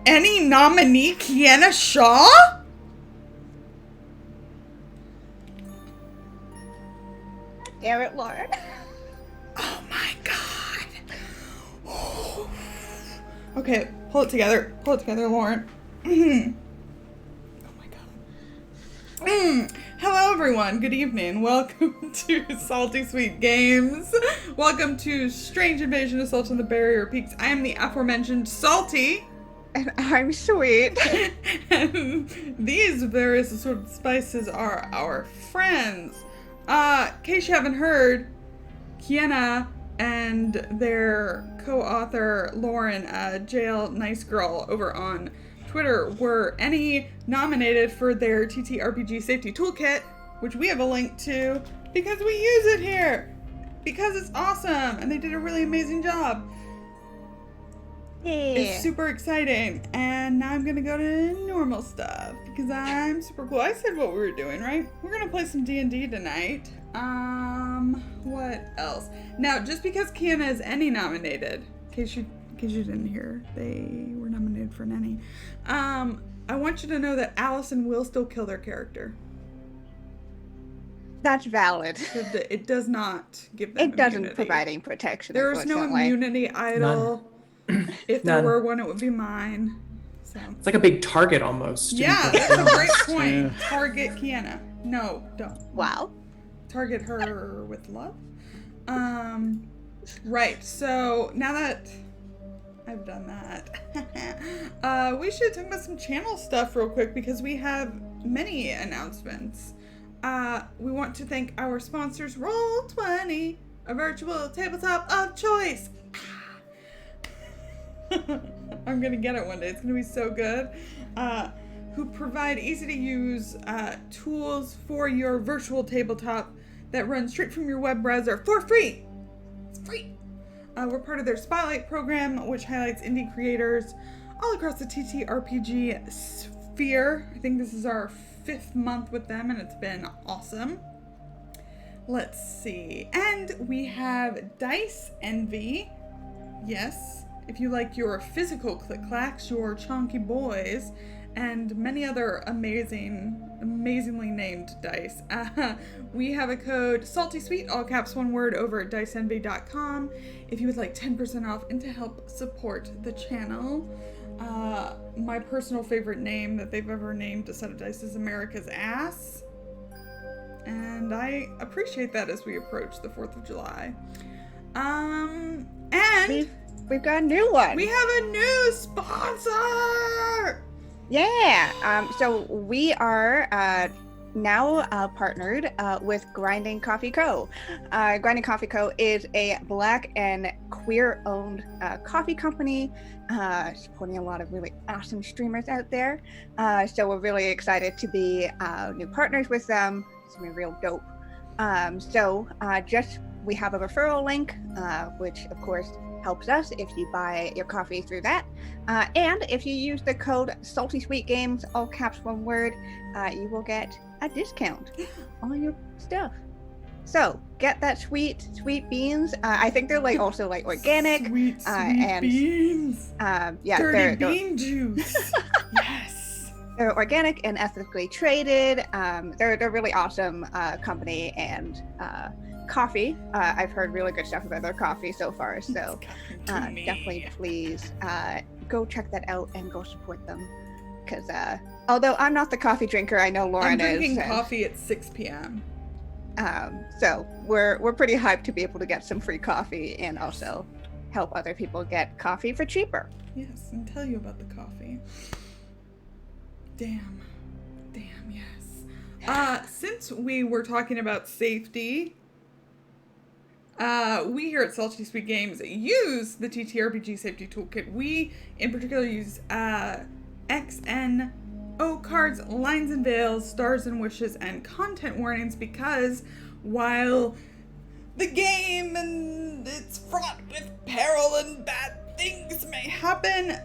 any nominee Kienna Shaw? Damn it, Lauren. Oh my god. Okay, pull it together. Pull it together, Lauren. Oh my god. Hello, everyone. Good evening. Welcome to Salty Sweet Games. Welcome to Strange Invasion Assault on the Barrier Peaks. I am the aforementioned Salty. And I'm sweet. And these various assorted spices are our friends. In case you haven't heard, Kienna and their co-author Lauren, Jail Nice Girl over on Twitter, were nominated for their TTRPG Safety Toolkit, which we have a link to because we use it here. Because it's awesome and they did a really amazing job. Yeah. It's super exciting. And now I'm gonna go to normal stuff because I'm super cool. I said what we were doing, right? We're gonna play some D&D tonight. What else? Now, just because Kienna is any nominated, in case you didn't hear, they were nominated for an any. I want you to know that Allyson will still kill their character. That's valid. It does not give them It doesn't immunity. provide any protection. There is no immunity idol. If there were one, it would be mine. So. It's like a big target almost. Yeah, that's a great point. Yeah. Target Kienna. No, don't. Wow. Target her with love. Right, so now that I've done that, we should talk about some channel stuff real quick because we have many announcements. We want to thank our sponsors, Roll20, a virtual tabletop of choice. I'm gonna get it one day. It's gonna be so good. Who provide easy to use tools for your virtual tabletop that run straight from your web browser for free. It's free. We're part of their Spotlight program, which highlights indie creators all across the TTRPG sphere. I think this is our 5th month with them, and it's been awesome. Let's see. And we have Dice Envy. Yes, if you like your physical click-clacks, your chonky boys, and many other amazingly named dice. We have a code SaltySweet, all caps one word, over at diceenvy.com if you would like 10% off and to help support the channel. My personal favorite name that they've ever named a set of dice is America's Ass. And I appreciate that as we approach the 4th of July. And we've got a new one. We have a new sponsor! Yeah, so we are now partnered with Grinding Coffee Co. Grinding Coffee Co. is a Black and queer-owned coffee company, supporting a lot of really awesome streamers out there. So we're really excited to be new partners with them. It's gonna be real dope. We have a referral link, which of course helps us if you buy your coffee through that. And if you use the code SaltySweetGames, all caps one word, you will get a discount on your stuff. So get that sweet beans. I think they're also organic. Sweet and beans. Dirty bean juice. Yes. They're organic and ethically traded. They're a really awesome company and coffee. I've heard really good stuff about their coffee so far, so definitely please go check that out and go support them, because although I'm not the coffee drinker, I know Lauren is. I'm drinking coffee at 6 p.m. So we're pretty hyped to be able to get some free coffee and also help other people get coffee for cheaper. Yes, and tell you about the coffee. Damn, yes. Since we were talking about safety, we here at Salty Sweet Games use the TTRPG Safety Toolkit. We, in particular, use XNO cards, lines and veils, stars and wishes, and content warnings because while the game and it's fraught with peril and bad things may happen,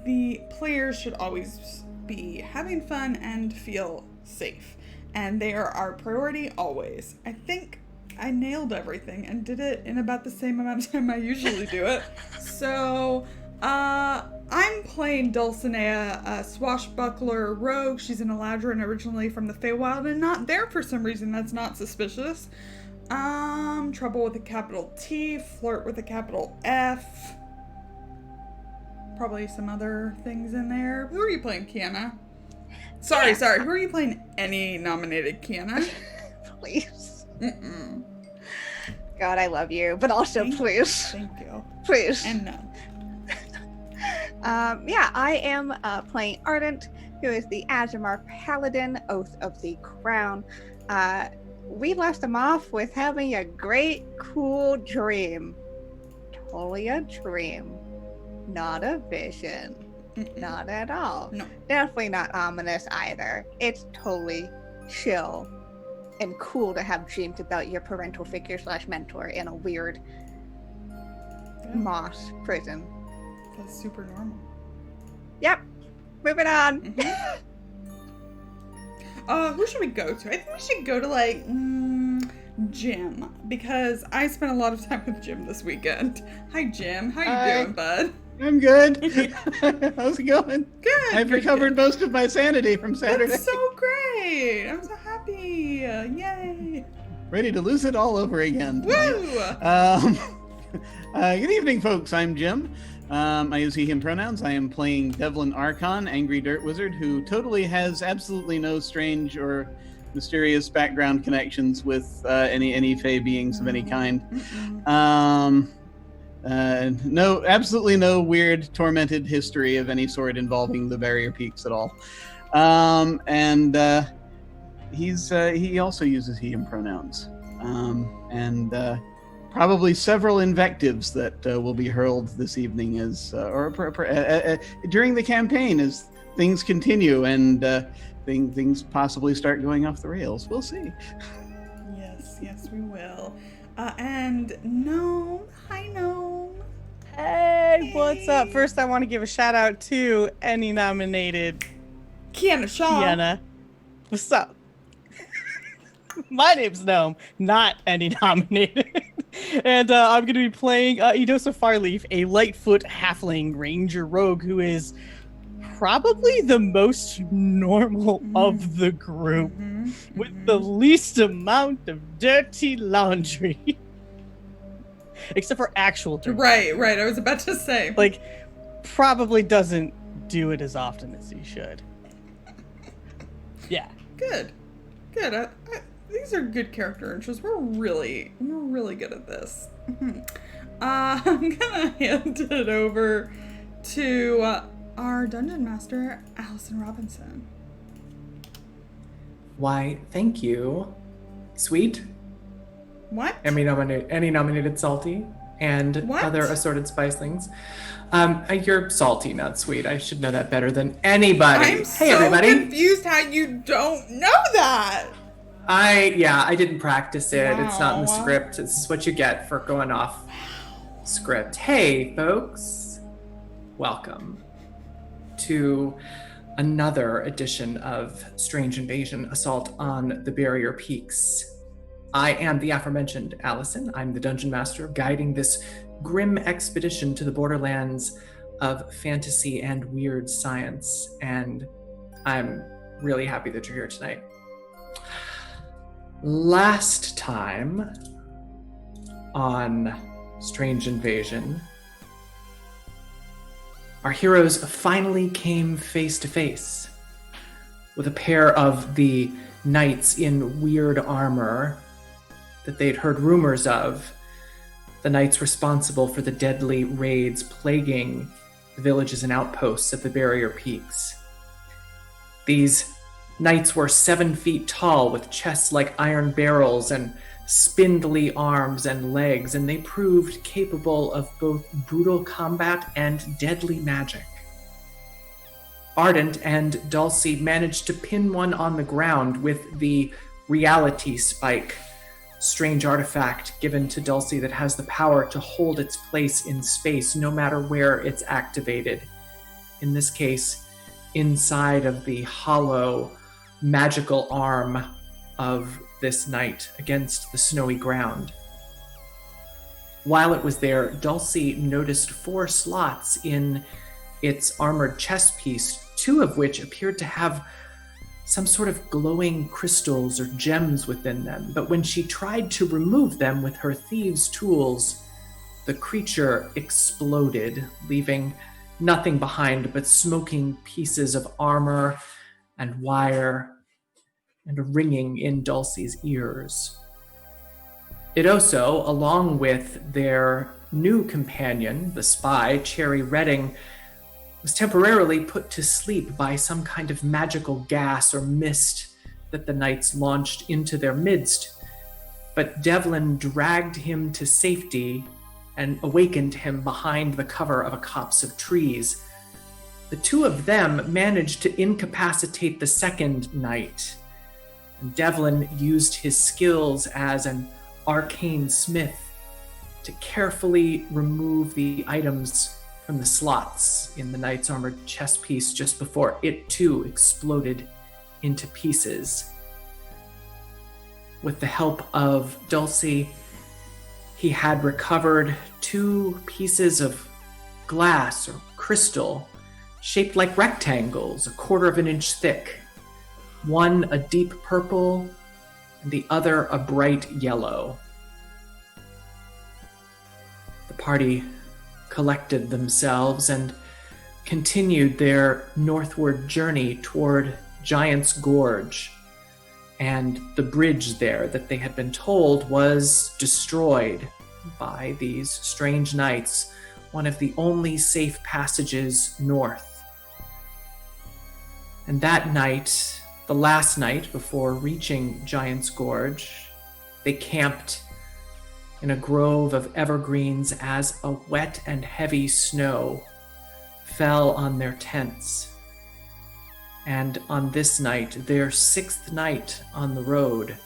the players should always be having fun and feel safe. And they are our priority always. I think I nailed everything and did it in about the same amount of time I usually do it. So, I'm playing Dulcinea, a swashbuckler rogue. She's an Eladrin originally from the Feywild and not there for some reason. That's not suspicious. Trouble with a capital T, flirt with a capital F. Probably some other things in there. Who are you playing, Kienna? Sorry. Who are you playing? Any nominated Kienna? Please. Mm-mm. God, I love you, but also please. Thank you. Please. And no. I am playing Ardent, who is the Azamar Paladin, Oath of the Crown. We left them off with having a great, cool dream. Totally a dream. Not a vision. Not at all. No. Definitely not ominous either. It's totally chill and cool to have dreamed about your parental figure / mentor in a weird moss prison. That's super normal. Yep. Moving on. Mm-hmm. Who should we go to? I think we should go to Jim, because I spent a lot of time with Jim this weekend. Hi, Jim. How you doing, bud? I'm good. How's it going? Good. I've recovered most of my sanity from Saturday. That's so great. I'm so happy. Yay. Ready to lose it all over again tonight. Woo! Good evening, folks. I'm Jim. I use he, him pronouns. I am playing Devlin Archon, Angry Dirt Wizard, who totally has absolutely no strange or mysterious background connections with any Fey beings of any kind. Absolutely no weird, tormented history of any sort involving the Barrier Peaks at all. He also uses he, him pronouns. Probably several invectives that will be hurled this evening during the campaign as things continue and things possibly start going off the rails. We'll see. Yes, we will. And Gnome. Hi, Gnome. Hey, what's up? First, I want to give a shout out to any nominated Kienna Shaw. Kienna. What's up? My name's Gnome, not any nominated. And I'm going to be playing Idoso Farleaf, a Lightfoot halfling ranger rogue who is probably the most normal of the group, with the least amount of dirty laundry. Except for actual dirty laundry. Right. I was about to say. Probably doesn't do it as often as he should. Yeah. Good. These are good character intros. We're really good at this. I'm gonna hand it over to our dungeon master, Allyson Robinson. Why, thank you. Sweet. What? Any nominated salty and What? other assorted spicelings. You're salty, not sweet. I should know that better than anybody. I'm hey, so everybody. confused how you don't know that. I didn't practice it. Wow. It's not in the script. It's what you get for going off script. Hey, folks. Welcome to another edition of Strange Invasion Assault on the Barrier Peaks. I am the aforementioned Allyson. I'm the dungeon master guiding this grim expedition to the borderlands of fantasy and weird science, and I'm really happy that you're here tonight. Last time on Strange Invasion, our heroes finally came face to face with a pair of the knights in weird armor that they'd heard rumors of, the knights responsible for the deadly raids plaguing the villages and outposts of the Barrier Peaks. These knights were 7 feet tall with chests like iron barrels and spindly arms and legs, and they proved capable of both brutal combat and deadly magic. Ardent and Dulcie managed to pin one on the ground with the reality spike, strange artifact given to Dulcie that has the power to hold its place in space no matter where it's activated. In this case, inside of the hollow magical arm of this knight against the snowy ground. While it was there, Dulcie noticed 4 slots in its armored chest piece, two of which appeared to have some sort of glowing crystals or gems within them. But when she tried to remove them with her thieves' tools, the creature exploded, leaving nothing behind but smoking pieces of armor and wire and a ringing in Dulcie's ears. Idoso, along with their new companion, the spy, Cherry Redding, was temporarily put to sleep by some kind of magical gas or mist that the knights launched into their midst. But Devlin dragged him to safety and awakened him behind the cover of a copse of trees. The two of them managed to incapacitate the second knight, and Devlin used his skills as an arcane smith to carefully remove the items from the slots in the knight's armored chest piece just before it too exploded into pieces. With the help of Dulcie, he had recovered 2 pieces of glass or crystal shaped like rectangles, 1/4 inch thick. One a deep purple and the other a bright yellow. The party collected themselves and continued their northward journey toward Giant's Gorge, and the bridge there that they had been told was destroyed by these strange knights, one of the only safe passages north. And that night, the last night before reaching Giant's Gorge, they camped in a grove of evergreens as a wet and heavy snow fell on their tents. And on this night, their 6th night on the road,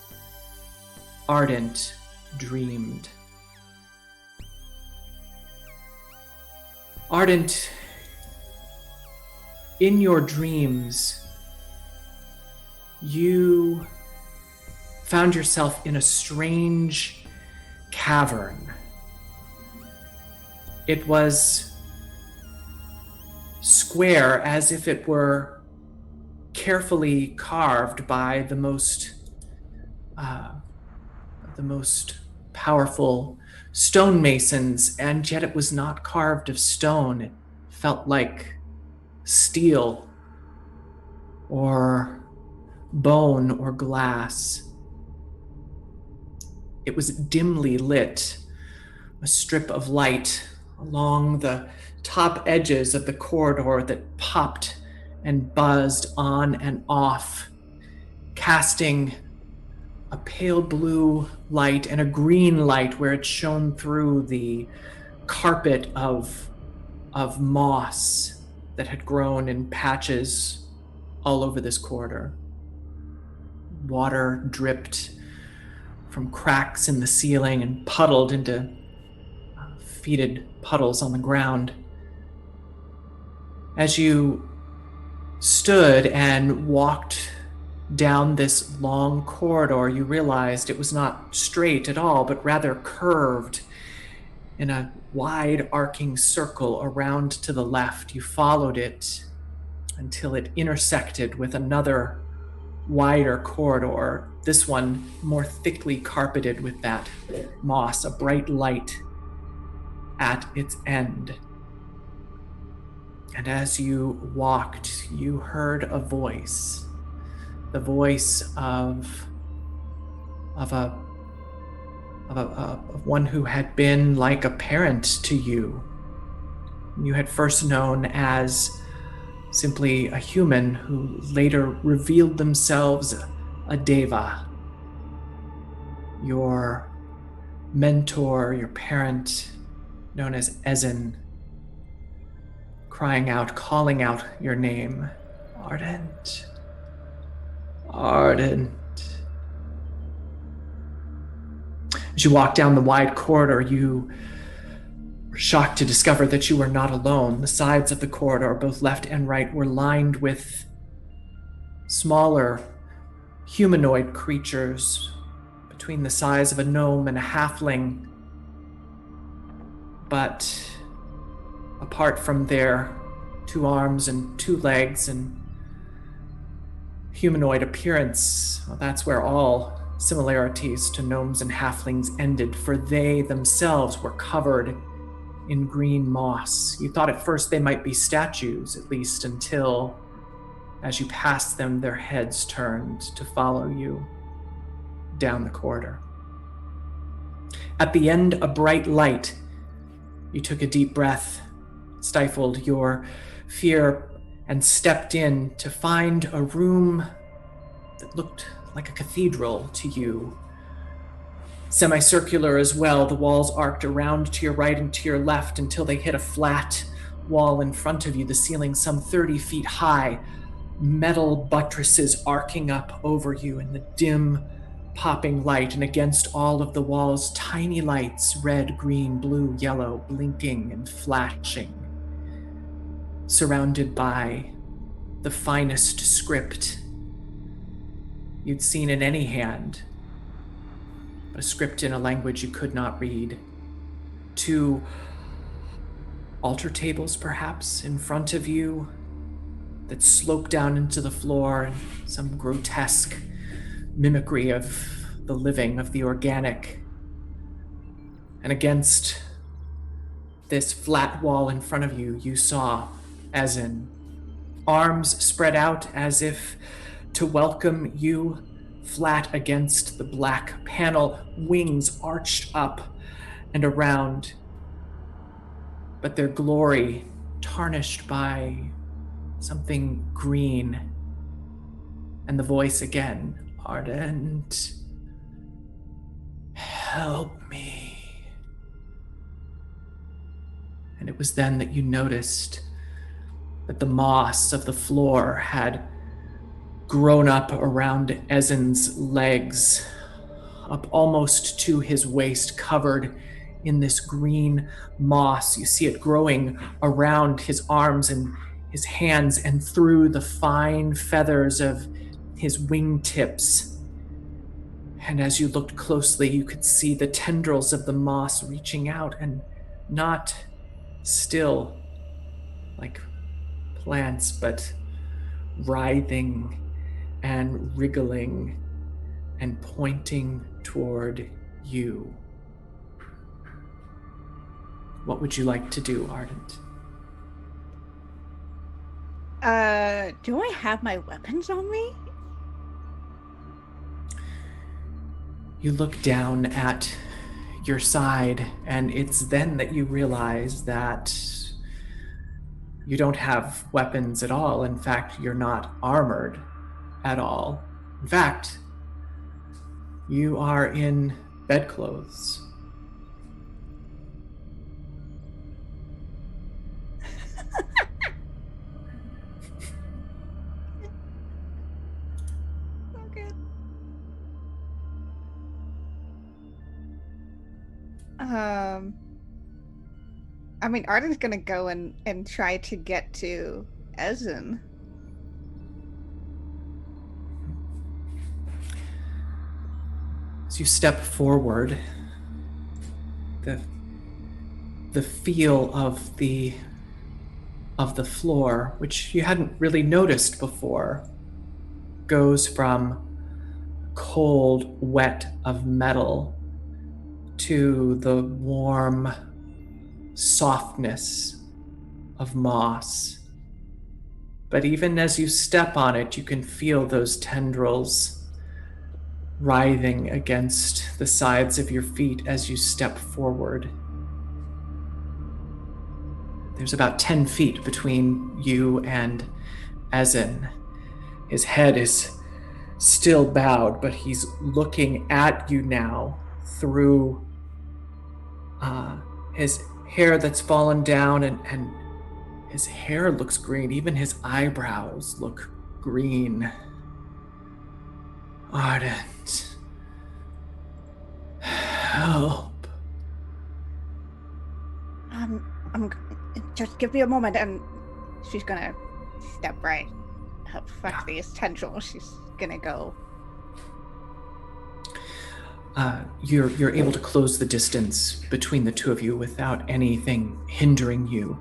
Ardent dreamed. Ardent, in your dreams, you found yourself in a strange cavern. It was square, as if it were carefully carved by the most powerful stonemasons, and yet it was not carved of stone. It felt like steel or bone or glass. It was dimly lit, a strip of light along the top edges of the corridor that popped and buzzed on and off, casting a pale blue light and a green light where it shone through the carpet of moss that had grown in patches all over this corridor. Water dripped from cracks in the ceiling and puddled into fetid puddles on the ground. As you stood and walked down this long corridor, you realized it was not straight at all, but rather curved in a wide arcing circle around to the left. You followed it until it intersected with another wider corridor, this one more thickly carpeted with that moss, a bright light at its end. And as you walked, you heard a voice, the voice of one who had been like a parent to you. You had first known as simply a human who later revealed themselves a deva. Your mentor, your parent, known as Ezen, crying out, calling out your name. Ardent. Ardent. As you walked down the wide corridor, you were shocked to discover that you were not alone. The sides of the corridor, both left and right, were lined with smaller humanoid creatures between the size of a gnome and a halfling. But apart from their 2 arms and 2 legs and humanoid appearance. Well, that's where all similarities to gnomes and halflings ended, for they themselves were covered in green moss. You thought at first they might be statues, at least until, as you passed them, their heads turned to follow you down the corridor. At the end, a bright light. You took a deep breath, stifled your fear, and stepped in to find a room that looked like a cathedral to you. Semicircular as well, the walls arced around to your right and to your left until they hit a flat wall in front of you, the ceiling some 30 feet high, metal buttresses arcing up over you in the dim, popping light, and against all of the walls, tiny lights, red, green, blue, yellow, blinking and flashing, surrounded by the finest script you'd seen in any hand, but a script in a language you could not read. 2 altar tables, perhaps, in front of you that slope down into the floor in some grotesque mimicry of the living, of the organic. And against this flat wall in front of you, you saw Ezen, arms spread out as if to welcome you, flat against the black panel, wings arched up and around, but their glory tarnished by something green. And the voice again, Ardent, help me. And it was then that you noticed that the moss of the floor had grown up around Ezen's legs, up almost to his waist, covered in this green moss. You see it growing around his arms and his hands and through the fine feathers of his wingtips. And as you looked closely, you could see the tendrils of the moss reaching out and not still like plants, but writhing and wriggling and pointing toward you. What would you like to do, Ardent? Do I have my weapons on me? You look down at your side, and it's then that you realize that you don't have weapons at all. In fact, you're not armored at all. In fact, you are in bedclothes. Okay. I mean, Ardent's gonna go and try to get to Ezen. As you step forward, the feel of the floor, which you hadn't really noticed before, goes from cold, wet of metal to the warm softness of moss. But even as you step on it, you can feel those tendrils writhing against the sides of your feet as you step forward. There's about 10 feet between you and Ezen. His head is still bowed, but he's looking at you now through his hair that's fallen down, and his hair looks green. Even his eyebrows look green. Ardent, help. Just give me a moment, and she's gonna step right up front these tendrils. She's gonna go. You're able to close the distance between the two of you without anything hindering you.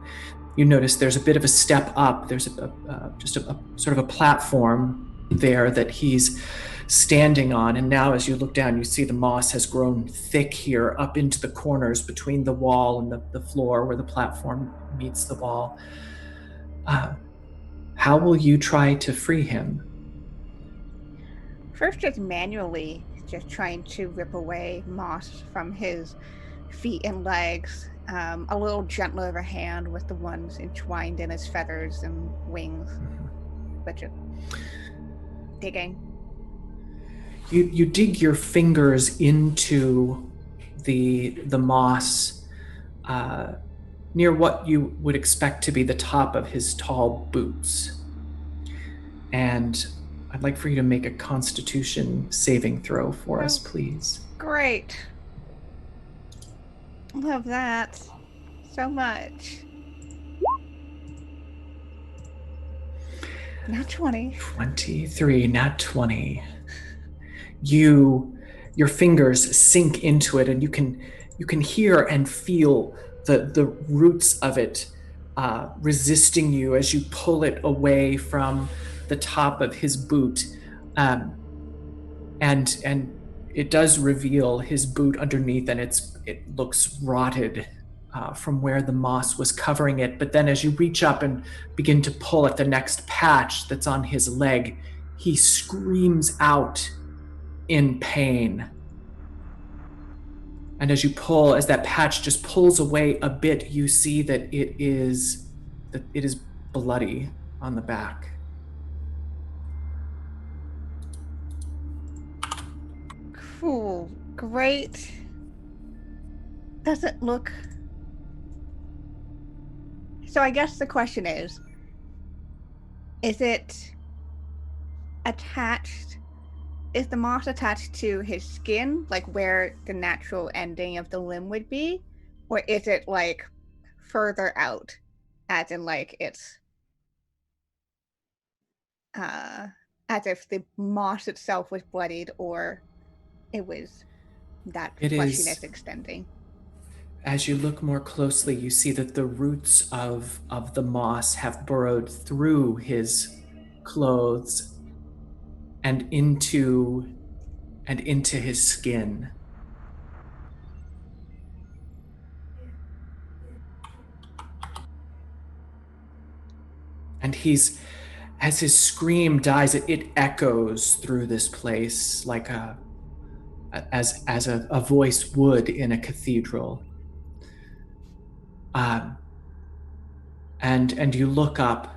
you notice there's a bit of a step up. There's just a sort of a platform there that he's standing on. And now as you look down, you see the moss has grown thick here up into the corners between the wall and the floor where the platform meets the wall. How will you try to free him? First, just manually, just trying to rip away moss from his feet and legs. A little gentler of a hand with the ones entwined in his feathers and wings. But just digging. You dig your fingers into the moss near what you would expect to be the top of his tall boots. And I'd like for you to make a Constitution saving throw for us, please. Great. Love that so much. Not 20. 23, not 20. Your fingers sink into it, and you can hear and feel the roots of it resisting you as you pull it away from the top of his boot, and it does reveal his boot underneath, and it looks rotted from where the moss was covering it. But then as you reach up and begin to pull at the next patch that's on his leg, he screams out in pain. And as you pull, as that patch just pulls away a bit, you see that it is bloody on the back. Cool. Great. Doesn't look... So I guess the question is it attached? Is the moss attached to his skin, like where the natural ending of the limb would be? Or is it like further out, as in like it's as if the moss itself was bloodied, or it was that fleshiness extending? As you look more closely, you see that the roots of the moss have burrowed through his clothes and into his skin. And as his scream dies, it echoes through this place like as a voice would in a cathedral. And you look up.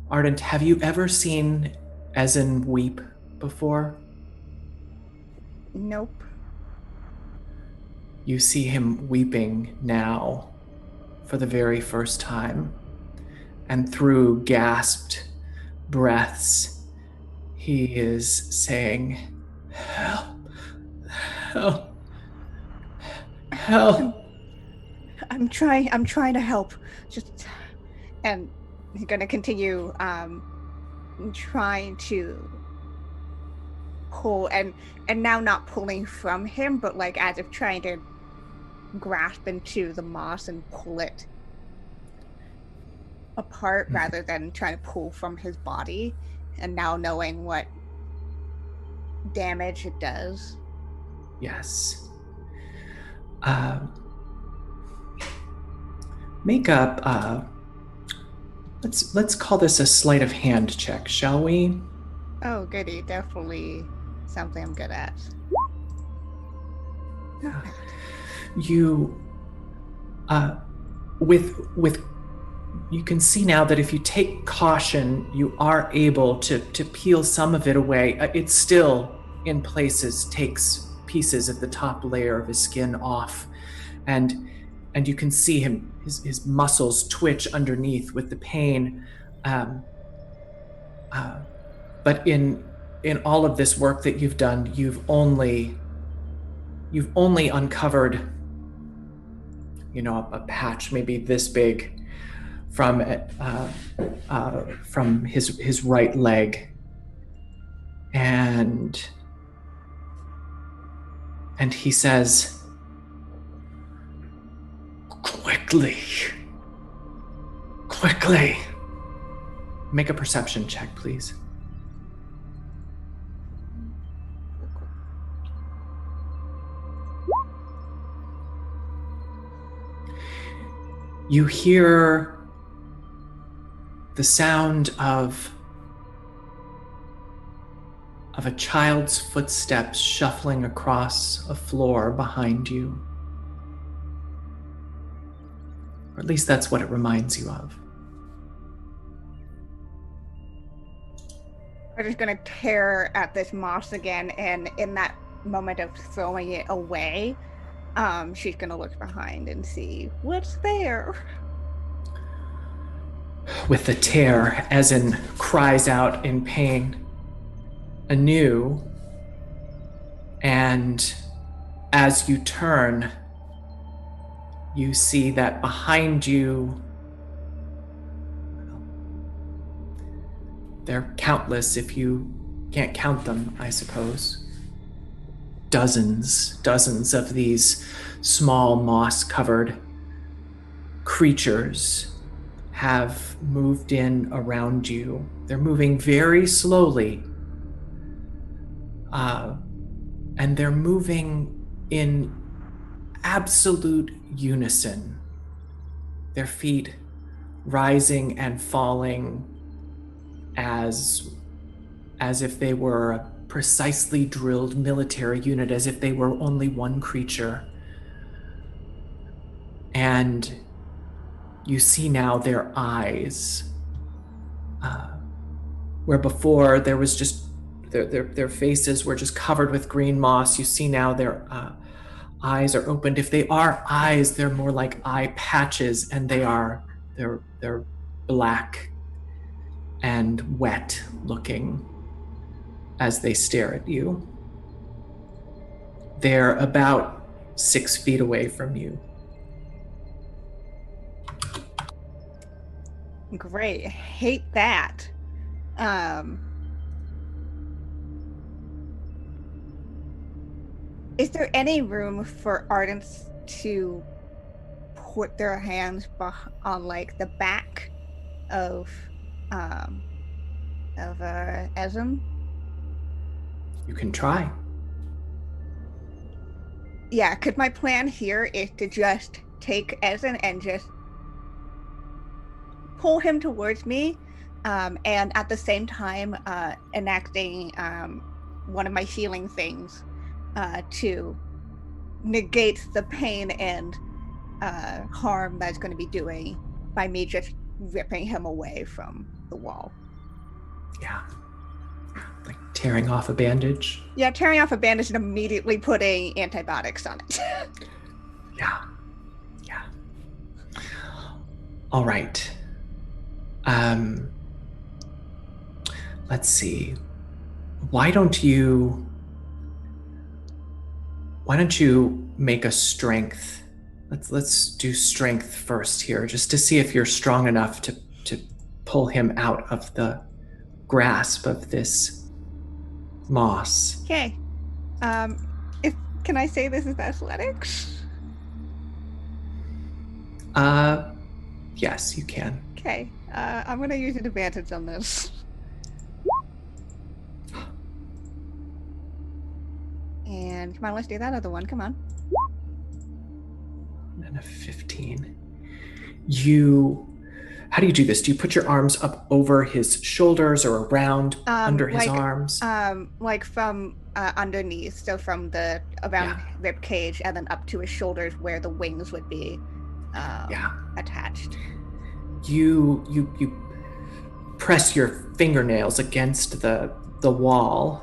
Ardent, have you ever seen Ezen weep before? Nope. You see him weeping now for the very first time. And through gasped breaths, he is saying, "Help, help, help." I'm trying to help. And he's gonna continue trying to pull and now not pulling from him, but like as if trying to grasp into the moss and pull it apart rather than trying to pull from his body, and now knowing what damage it does. Yes. Make up let's call this a sleight of hand check, shall we? Oh goody, definitely something I'm good at. Yeah. You with you can see now that if you take caution, you are able to peel some of it away. It still, in places, takes pieces of the top layer of his skin off, and you can see his muscles twitch underneath with the pain. But in all of this work that you've done, you've only uncovered, a patch maybe this big from his right leg, and he says, Quickly. Make a perception check, please. You hear the sound of a child's footsteps shuffling across a floor behind you. Or at least that's what it reminds you of. We're just gonna tear at this moss again, and in that moment of throwing it away, she's gonna look behind and see what's there. With the tear, Ezen cries out in pain anew, and as you turn, you see that behind you, they're countless if you can't count them, I suppose. Dozens of these small moss-covered creatures have moved in around you. They're moving very slowly, and they're moving in absolute unison. Their feet rising and falling as if they were a precisely drilled military unit, as if they were only one creature. And you see now their eyes, where before there was just their faces were just covered with green moss. You see now their eyes are opened. If they are eyes, they're more like eye patches, and they're black and wet looking as they stare at you. They're about 6 feet away from you. Great. Hate that. Is there any room for Ardents to put their hands on like the back of Ezen? You can try. Yeah, could my plan here is to just take Ezen and just pull him towards me, and at the same time enacting one of my healing things to negate the pain and harm that's going to be doing by me just ripping him away from the wall. Yeah. Like tearing off a bandage. Yeah, tearing off a bandage and immediately putting antibiotics on it. Yeah. All right. Let's see. Why don't you make a strength? Let's do strength first here, just to see if you're strong enough to pull him out of the grasp of this moss. Okay. Can I say this is athletics? Yes, you can. Okay. I'm gonna use an advantage on this. And come on, let's do that other one. Come on. And a 15. How do you do this? Do you put your arms up over his shoulders or around under his arms? Like from underneath, so from the around rib cage and then up to his shoulders where the wings would be attached. You press your fingernails against the wall,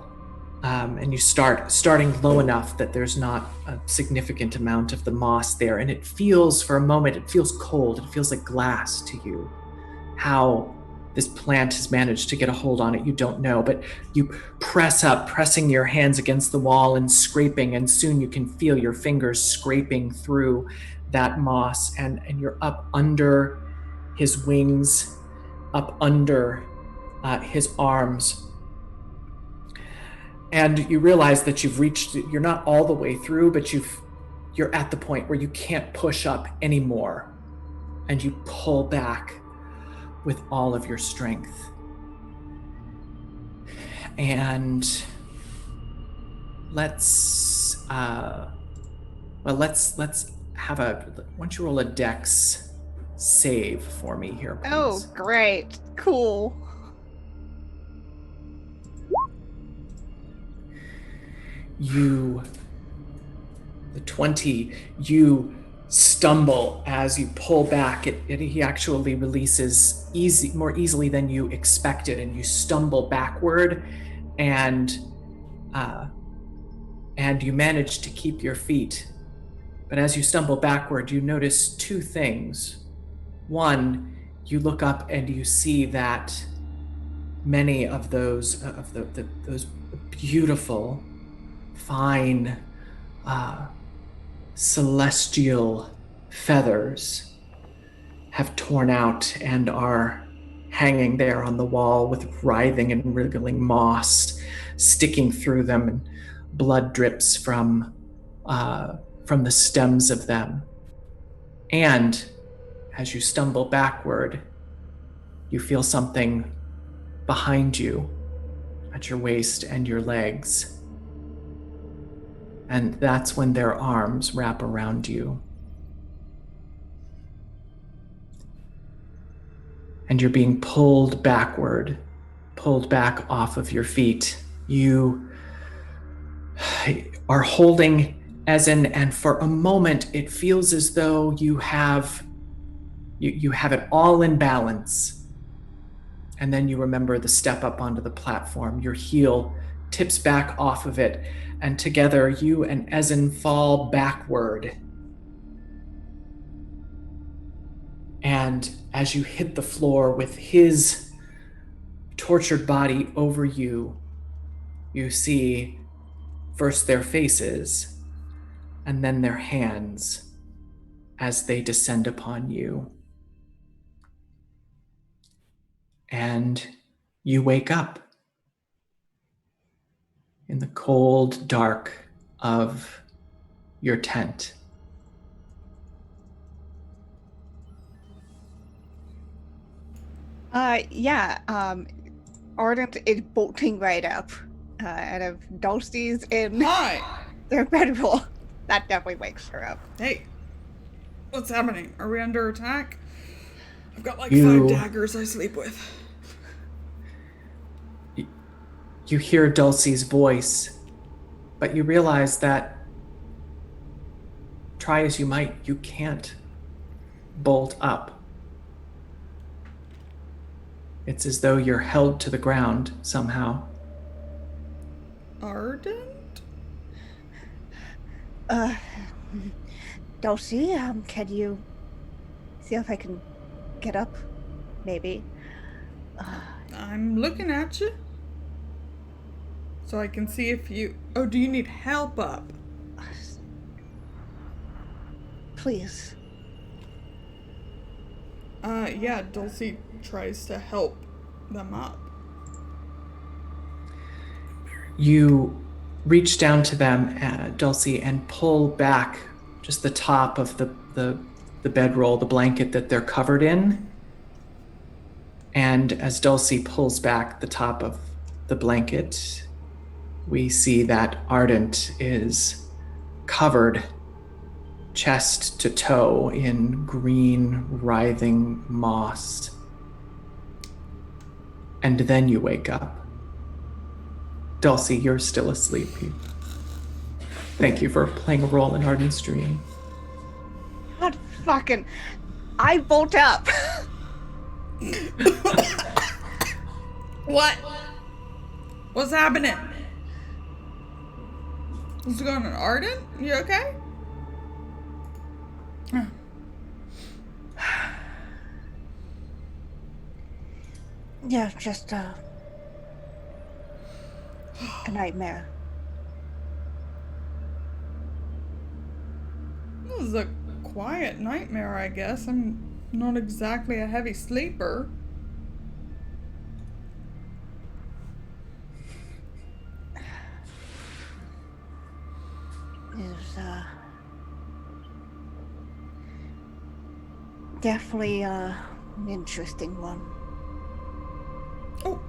and you starting low enough that there's not a significant amount of the moss there, and it feels, for a moment, it feels cold. It feels like glass to you. How this plant has managed to get a hold on it, you don't know, but you press up, pressing your hands against the wall and scraping, and soon you can feel your fingers scraping through that moss, and you're up under his wings, up under his arms. And you realize that you're not all the way through, but you're at the point where you can't push up anymore. And you pull back with all of your strength. And let's have a, why don't you roll a dex save for me here, please? Oh, great. Cool. The 20, you stumble as you pull back. He actually releases more easily than you expected, and you stumble backward, and you manage to keep your feet. But as you stumble backward, you notice two things. One, you look up and you see that many of those those beautiful, fine, celestial feathers have torn out and are hanging there on the wall with writhing and wriggling moss sticking through them, and blood drips from the stems of them. And as you stumble backward, you feel something behind you at your waist and your legs. And that's when their arms wrap around you. And you're being pulled backward, pulled back off of your feet. You are holding Ezen, and for a moment it feels as though you have it all in balance. And then you remember the step up onto the platform. Your heel tips back off of it, and together you and Ezen fall backward. And as you hit the floor with his tortured body over you, you see first their faces and then their hands as they descend upon you. And you wake up in the cold dark of your tent. Ardent is bolting right up. And if Dulcie's in Hi! their bedroll, that definitely wakes her up. Hey, what's happening? Are we under attack? I've got like You- 5 daggers I sleep with. You hear Dulcie's voice, but you realize that, try as you might, you can't bolt up. It's as though you're held to the ground somehow. Ardent? Dulcie, can you see if I can get up? Maybe. I'm looking at you. So I can see if you... Oh, do you need help up? Please. Yeah, Dulcie tries to help them up. You reach down to them, Dulcie, and pull back just the top of the bedroll, the blanket that they're covered in. And as Dulcie pulls back the top of the blanket, we see that Ardent is covered chest to toe in green, writhing moss. And then you wake up. Dulcie, you're still asleep. Thank you for playing a role in Ardent's dream. God fucking... I bolt up. What? What's happening? What's going on, Ardent? You okay? Yeah, just a nightmare. This is a quiet nightmare, I guess. I'm not exactly a heavy sleeper. Is definitely An interesting one. Oh!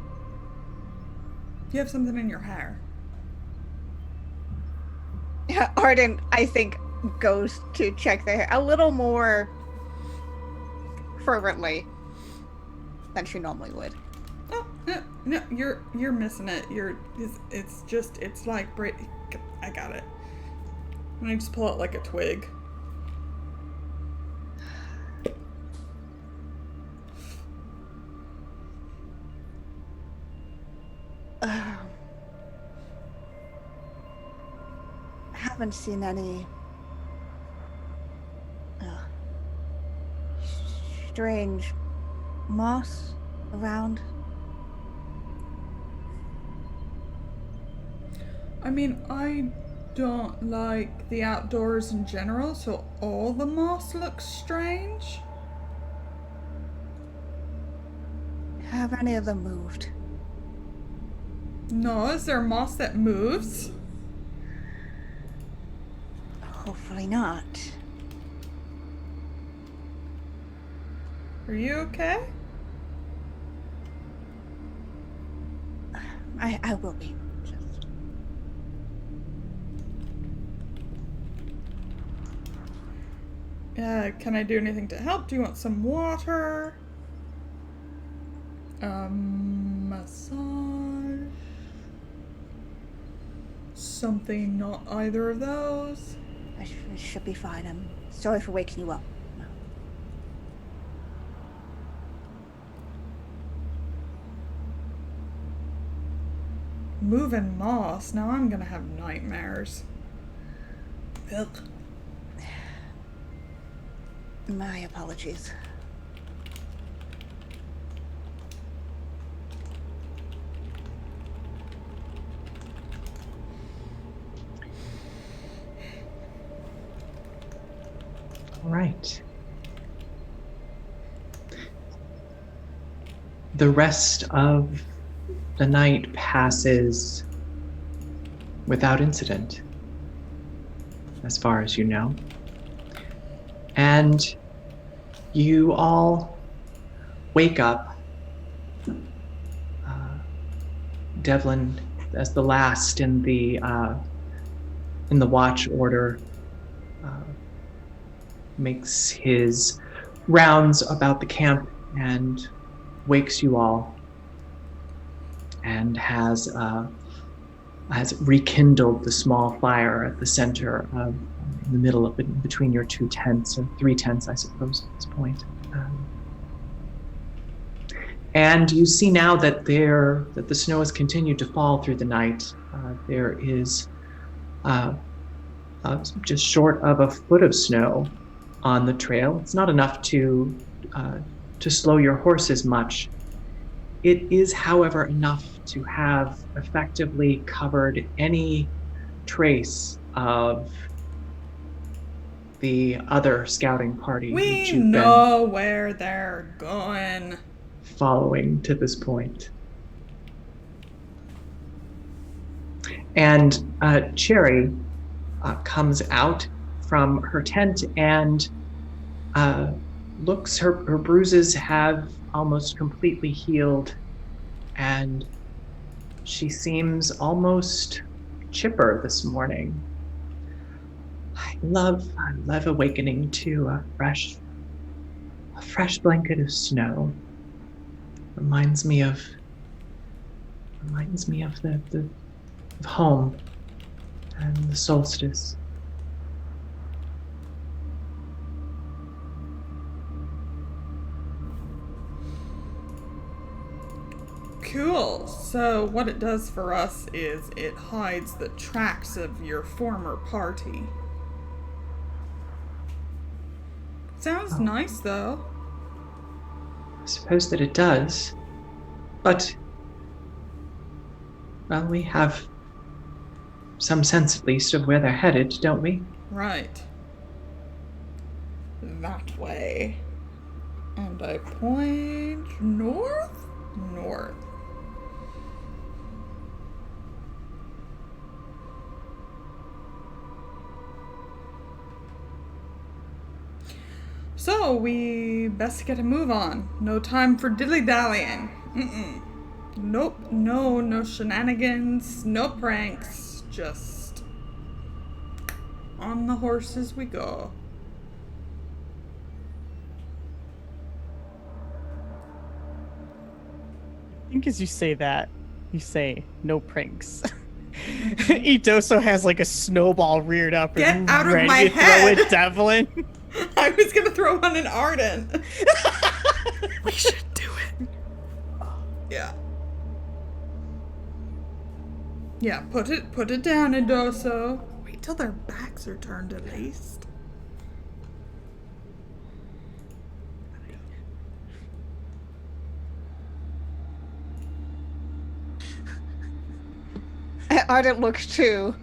You have something in your hair. Ardent, I think, goes to check the hair a little more fervently than she normally would. Oh, no, you're missing it. It's like, I got it. And I just pull out like a twig. Haven't seen any strange moss around. I mean, I don't like the outdoors in general, so all the moss looks strange. Have any of them moved? No, is there moss that moves? Hopefully not. Are you okay? I will be. Just... Can I do anything to help? Do you want some water? Massage? Something, not either of those? I should be fine. I'm sorry for waking you up. No. Moving moss. Now I'm gonna have nightmares. Ugh. My apologies. All right. The rest of the night passes without incident, as far as you know. And you all wake up. Devlin, as the last in the watch order, makes his rounds about the camp and wakes you all, and has rekindled the small fire at the center of, in the middle of it, between your two tents, or three tents, I suppose, at this point. And you see now that the snow has continued to fall through the night. There is just short of a foot of snow on the trail. It's not enough to slow your horses much. It is, however, enough to have effectively covered any trace of the other scouting party We know where they're going. Following to this point. And Cherry comes out from her tent and looks, her bruises have almost completely healed, and she seems almost chipper this morning. I love awakening to a fresh blanket of snow. Reminds me of the of home and the solstice. Cool. So what it does for us is it hides the tracks of your former party. Sounds nice, though. I suppose that it does, but, well, we have some sense, at least, of where they're headed, don't we? Right. That way. And I point north? North. So, we best get a move on. No time for dilly-dallying. Nope, no shenanigans, no pranks, just on the horses we go. I think as you say that, you say no pranks. Idoso has like a snowball reared up Get and out of ready my to head! throw at Devlin. I was gonna throw one in Ardent. We should do it. Yeah. Yeah, put it down, Idoso. Wait till their backs are turned at least. Ardent looks to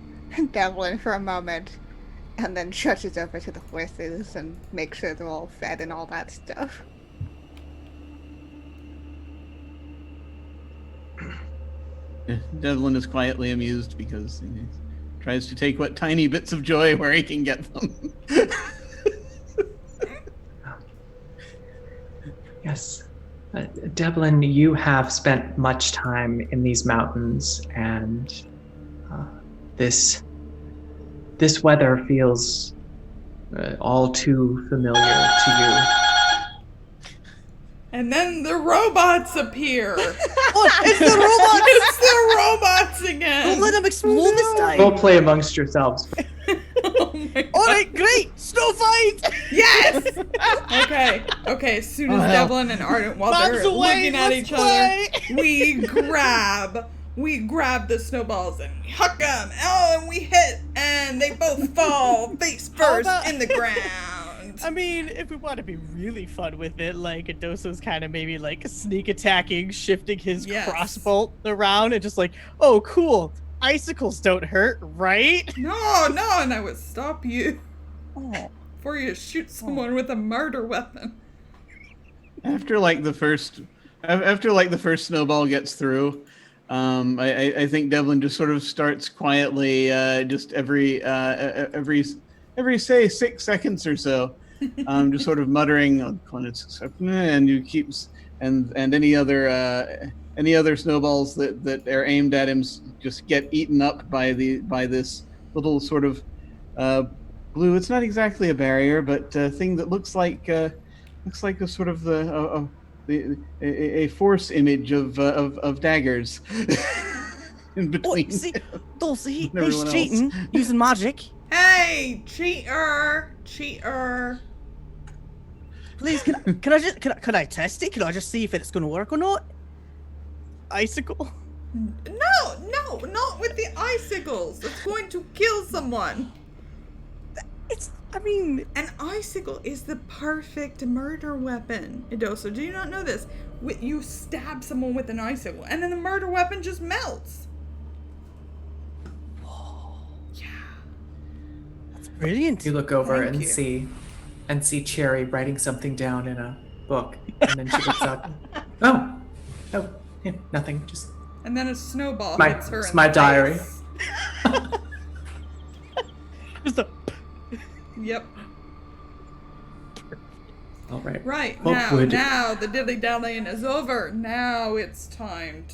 Devlin for a moment, and then trudges over to the horses and makes sure they're all fed and all that stuff. Devlin is quietly amused because he tries to take what tiny bits of joy where he can get them. Yes. Devlin, you have spent much time in these mountains, and this weather feels all too familiar to you. And then the robots appear. Oh, it's the robot! It's the robots again. Don't let them explode this time. Go play amongst yourselves. Oh my God. All right, great. Snow fight. Yes. Okay. As soon as Devlin and Ardent, while Bob's they're away, looking at let's each play. other, we grab the snowballs and we huck them. Oh, and we hit, and they both fall face first in the ground. I mean, if we want to be really fun with it, like Idoso's kind of maybe like sneak attacking, shifting his crossbow around, and just like, oh, cool. Icicles don't hurt, right? No, and I would stop you Oh. before you shoot someone with a murder weapon. After the first snowball gets through, I think Devlin just sort of starts quietly, just every say 6 seconds or so, just sort of muttering, and you keeps and any other snowballs that are aimed at him just get eaten up by this little sort of blue. It's not exactly a barrier, but a thing that looks like a sort of a force image of daggers in between. Oh, see, Dulcie, and everyone he's cheating using magic. Hey, cheater! Please, can I test it? Can I just see if it's going to work or not? Icicle? No, not with the icicles. It's going to kill someone. An icicle is the perfect murder weapon. Idoso, do you not know this? You stab someone with an icicle, and then the murder weapon just melts. Whoa. Yeah. That's brilliant. You look over Thank and you. see Cherry writing something down in a book, and then she looks up. Oh, yeah, nothing. Just And then a snowball hits her. it's in my the diary. face. Just a... Yep. All right. Right, What now the dilly-dallying is over. Now it's time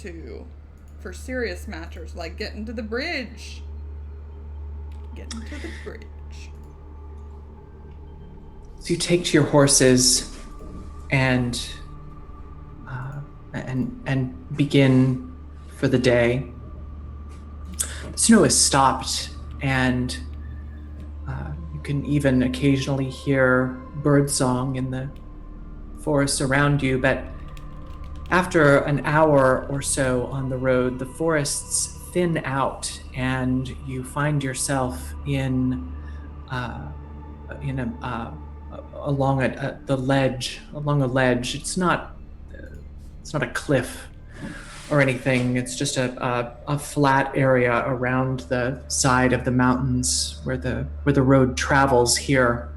for serious matters, like getting to the bridge. So you take to your horses and begin for the day. The snow has stopped, and you can even occasionally hear birdsong in the forest around you. But after an hour or so on the road, the forests thin out, and you find yourself along a ledge. It's not a cliff or anything. It's just a flat area around the side of the mountains where the road travels here.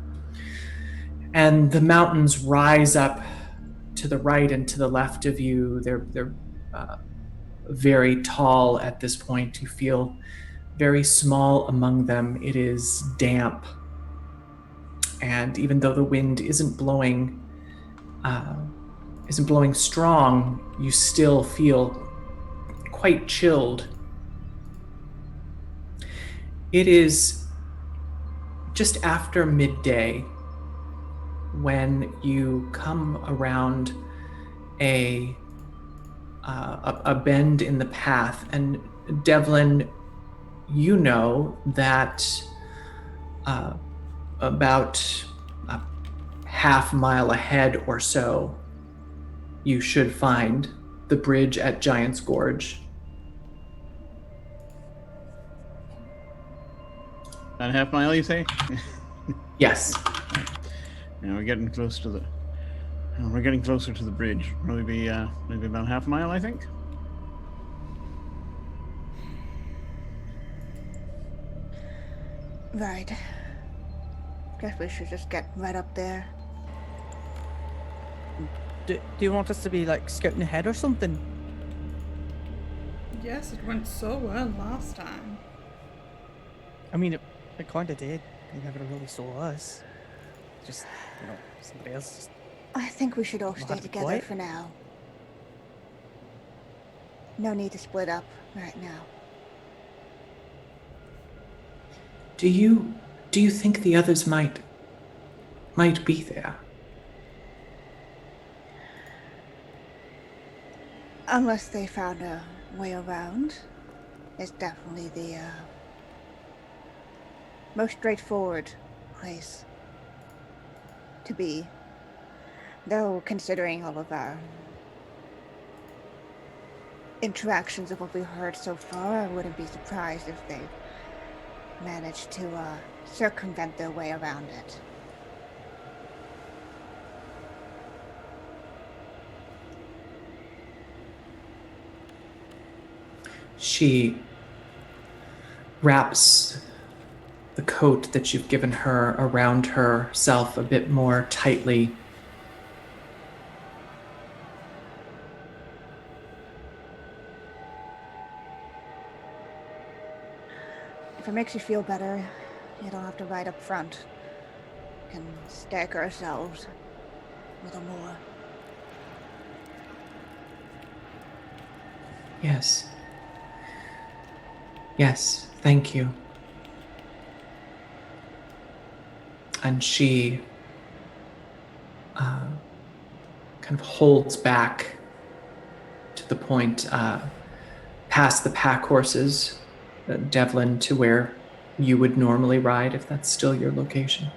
And the mountains rise up to the right and to the left of you. They're very tall at this point. You feel very small among them. It is damp. And even though the wind isn't blowing strong, you still feel quite chilled. It is just after midday when you come around a bend in the path, and Devlin, you know that about a half mile ahead or so, you should find the bridge at Giant's Gorge. About a half mile, you say? Yes. Yeah, we're getting close to the. We're getting closer to the bridge. Maybe about half a mile, I think. Right. Guess we should just get right up there. Do you want us to be like scouting ahead or something? Yes, it went so well last time. I mean, it kind of did. You never really saw us. Just, somebody else just... I think we should all We'll stay have to together quiet. for now. No need to split up right now. Do you think the others might be there? Unless they found a way around. It's definitely the most straightforward place to be. Though, considering all of our interactions of what we've heard so far, I wouldn't be surprised if they managed to circumvent their way around it. She wraps the coat that you've given her around herself a bit more tightly. If it makes you feel better, you don't have to ride up front. We can stack ourselves a little more. Yes. Yes, thank you. And she kind of holds back to the point past the pack horses, Devlin, to where you would normally ride, if that's still your location.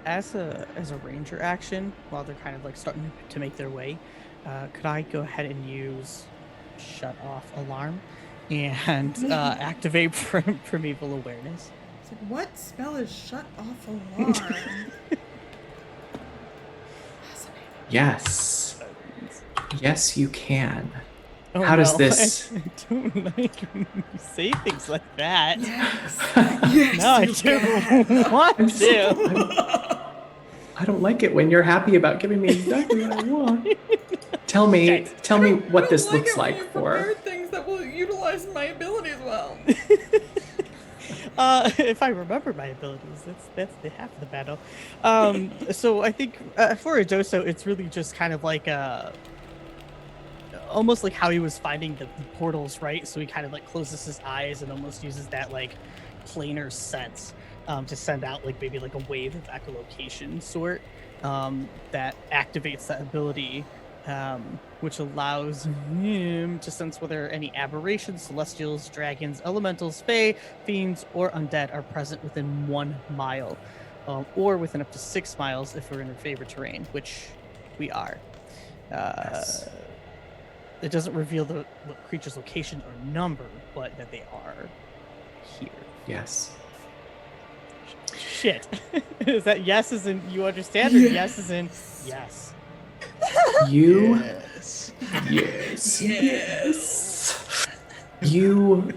As a ranger action, while they're kind of like starting to make their way, could I go ahead and use shut off alarm and activate primeval awareness? It's like, what spell is shut off alarm? Yes. Yes, you can. Oh, How does no, this... I don't like when you say things like that. Yes. Yes, No, I you don't want to. I don't like it when you're happy about giving me exactly what I want. Tell me what this looks like for. Prepare things that will utilize my abilities well. If I remember my abilities, that's the half of the battle. So I think for Idoso, it's really just kind of like almost like how he was finding the portals, right? So he kind of like closes his eyes and almost uses that like planar sense to send out like maybe like a wave of echolocation sort that activates that ability, which allows him to sense whether any aberrations, celestials, dragons, elementals, fae, fiends, or undead are present within 1 mile, or within up to 6 miles if we're in our favorite terrain, which we are. Yes. It doesn't reveal the creature's location or number, but that they are here. Yes. Shit. Is that yes as in you understand, or yes as in yes? You... Yes. Yes. Yes. You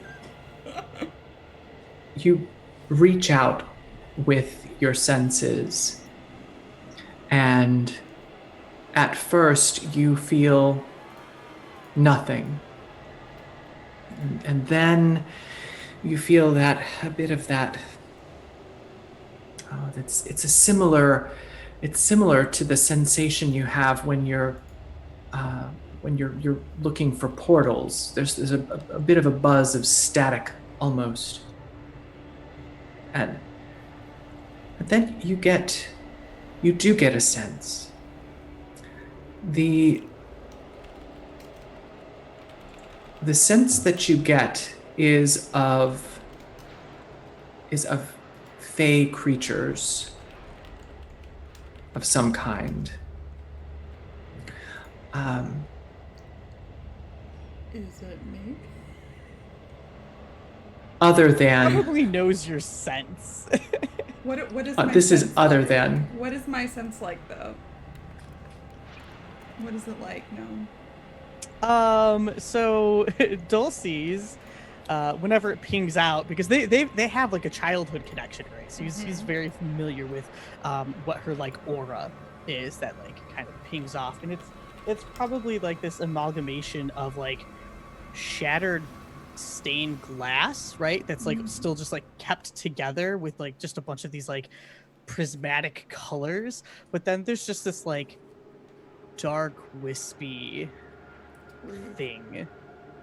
reach out with your senses, and at first you feel nothing. And then you feel that a bit of that. Oh, it's similar to the sensation you have when you're looking for portals. There's a bit of a buzz of static almost, but then you do get a sense. The sense that you get is of fey creatures of some kind. Is it me? Other than Probably knows your sense. What is my this sense is other like? than. What is my sense like, though? What is it like, Gnome? So Dulce's, whenever it pings out, because they have like a childhood connection, right? So he's very familiar with what her like aura is that like kind of pings off, and it's probably like this amalgamation of like shattered stained glass, right? That's like still just like kept together with like just a bunch of these like prismatic colors, but then there's just this like dark wispy thing,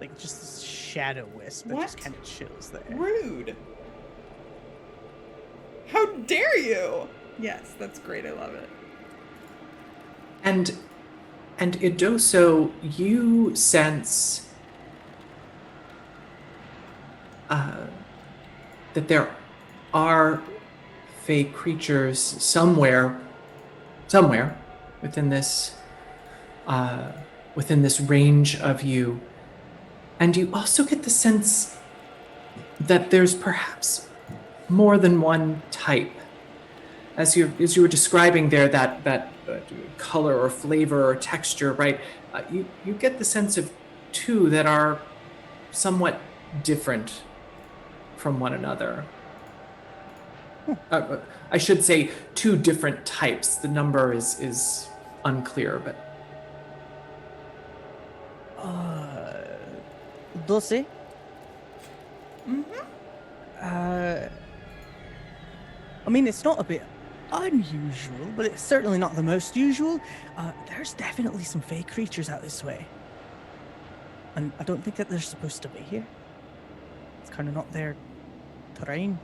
like just this shadow wisp that just kind of chills there. Rude. How dare you? Yes, that's great. I love it. And Idoso, you sense that there are fey creatures somewhere within this range of you, and you also get the sense that there's perhaps more than one type. As you were describing there, that color or flavor or texture, right? You get the sense of two that are somewhat different from one another. I should say two different types. The number is unclear, but. Dulce? I mean, it's not a bit unusual, but it's certainly not the most usual. There's definitely some fey creatures out this way. And I don't think that they're supposed to be here. It's kind of not their terrain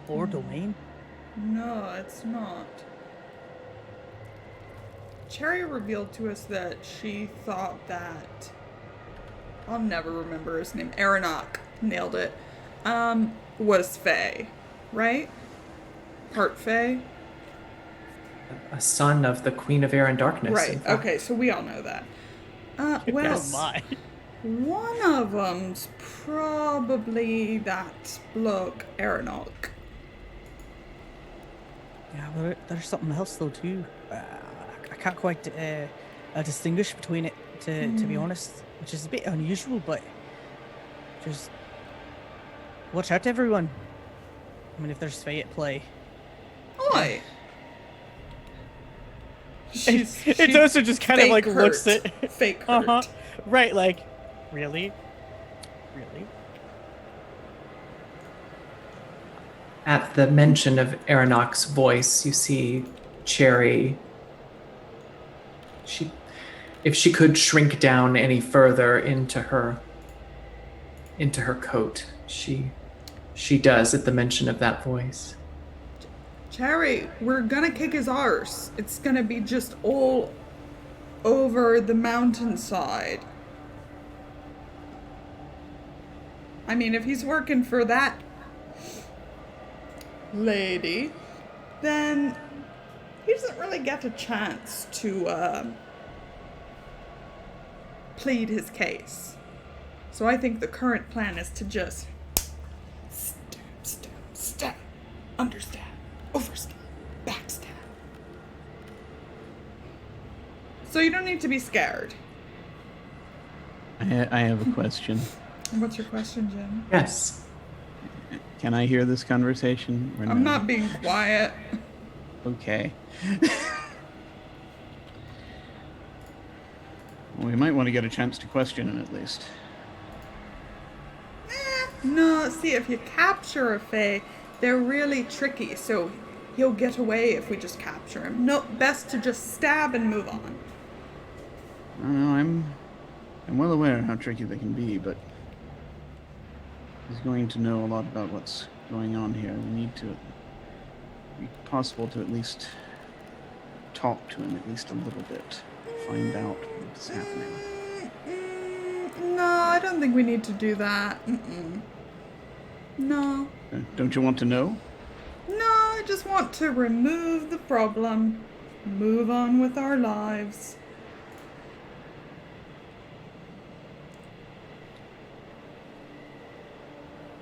or domain. No, it's not. Cherry revealed to us that she thought that, I'll never remember his name, Aranok, nailed it, was fey, right? Part fey? A son of the Queen of Air and Darkness. Right, okay, so we all know that. Well, one of them's probably that bloke, Aranok. Yeah, but there's something else though too. I can't quite distinguish between it, to be honest, which is a bit unusual, but just watch out, everyone. I mean, if there's fey at play. Oi! It's also just kind of like looks at fake hurt. Right, like, really? At the mention of Aranok's voice, you see Cherry. If she could shrink down any further into her coat, she does at the mention of that voice. Cherry, we're gonna kick his arse. It's gonna be just all over the mountainside. I mean, if he's working for that lady, then he doesn't really get a chance to plead his case. So I think the current plan is to just stab, understab, overstab, backstab. So you don't need to be scared. I have a question. What's your question, Jim? Yes. Can I hear this conversation? Or I'm no? not being quiet. Okay. Well, we might want to get a chance to question him at least. No, see, if you capture a Fae, they're really tricky, so he'll get away if we just capture him. No, best to just stab and move on. I don't know, I'm well aware how tricky they can be, but he's going to know a lot about what's going on here. We need to be possible to at least talk to him at least a little bit, find out what's happening. No, I don't think we need to do that. No. Don't you want to know? No, I just want to remove the problem. Move on with our lives.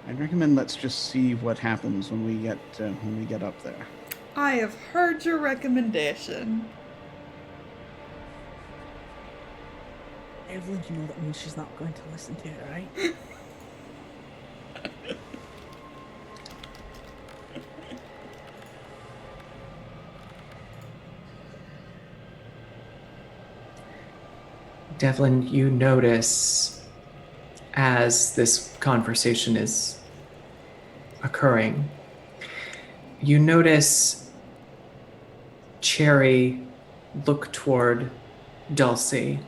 I'd recommend let's just see what happens when we get up there. I have heard your recommendation. Evelyn, you know that means she's not going to listen to it, right? Devlin, you notice as this conversation is occurring, you notice Cherry look toward Dulcie.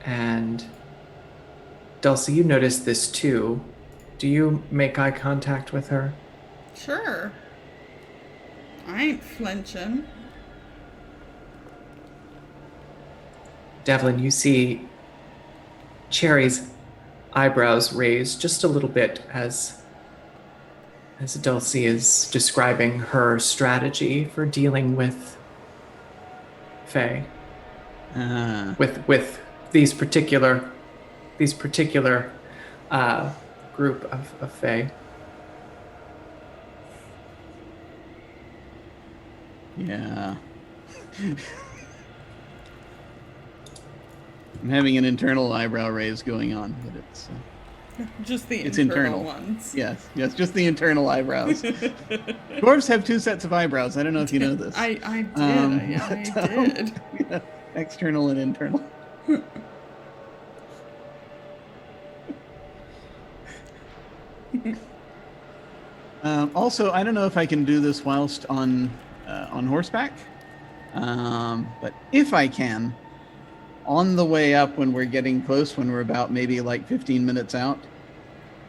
And Dulcie, you notice this too. Do you make eye contact with her? Sure. I ain't flinching. Devlin, you see Cherry's eyebrows raise just a little bit as Dulcie is describing her strategy for dealing with Fae. With these particular group of Fae. Yeah. I'm having an internal eyebrow raise going on, but it's Just the it's internal internal ones. yes, just the internal eyebrows. Dwarves have two sets of eyebrows. I don't know if you know this. I did. I did. Yeah, external and internal. Also, I don't know if I can do this whilst on horseback, but if I can, on the way up when we're getting close, when we're about maybe like 15 minutes out,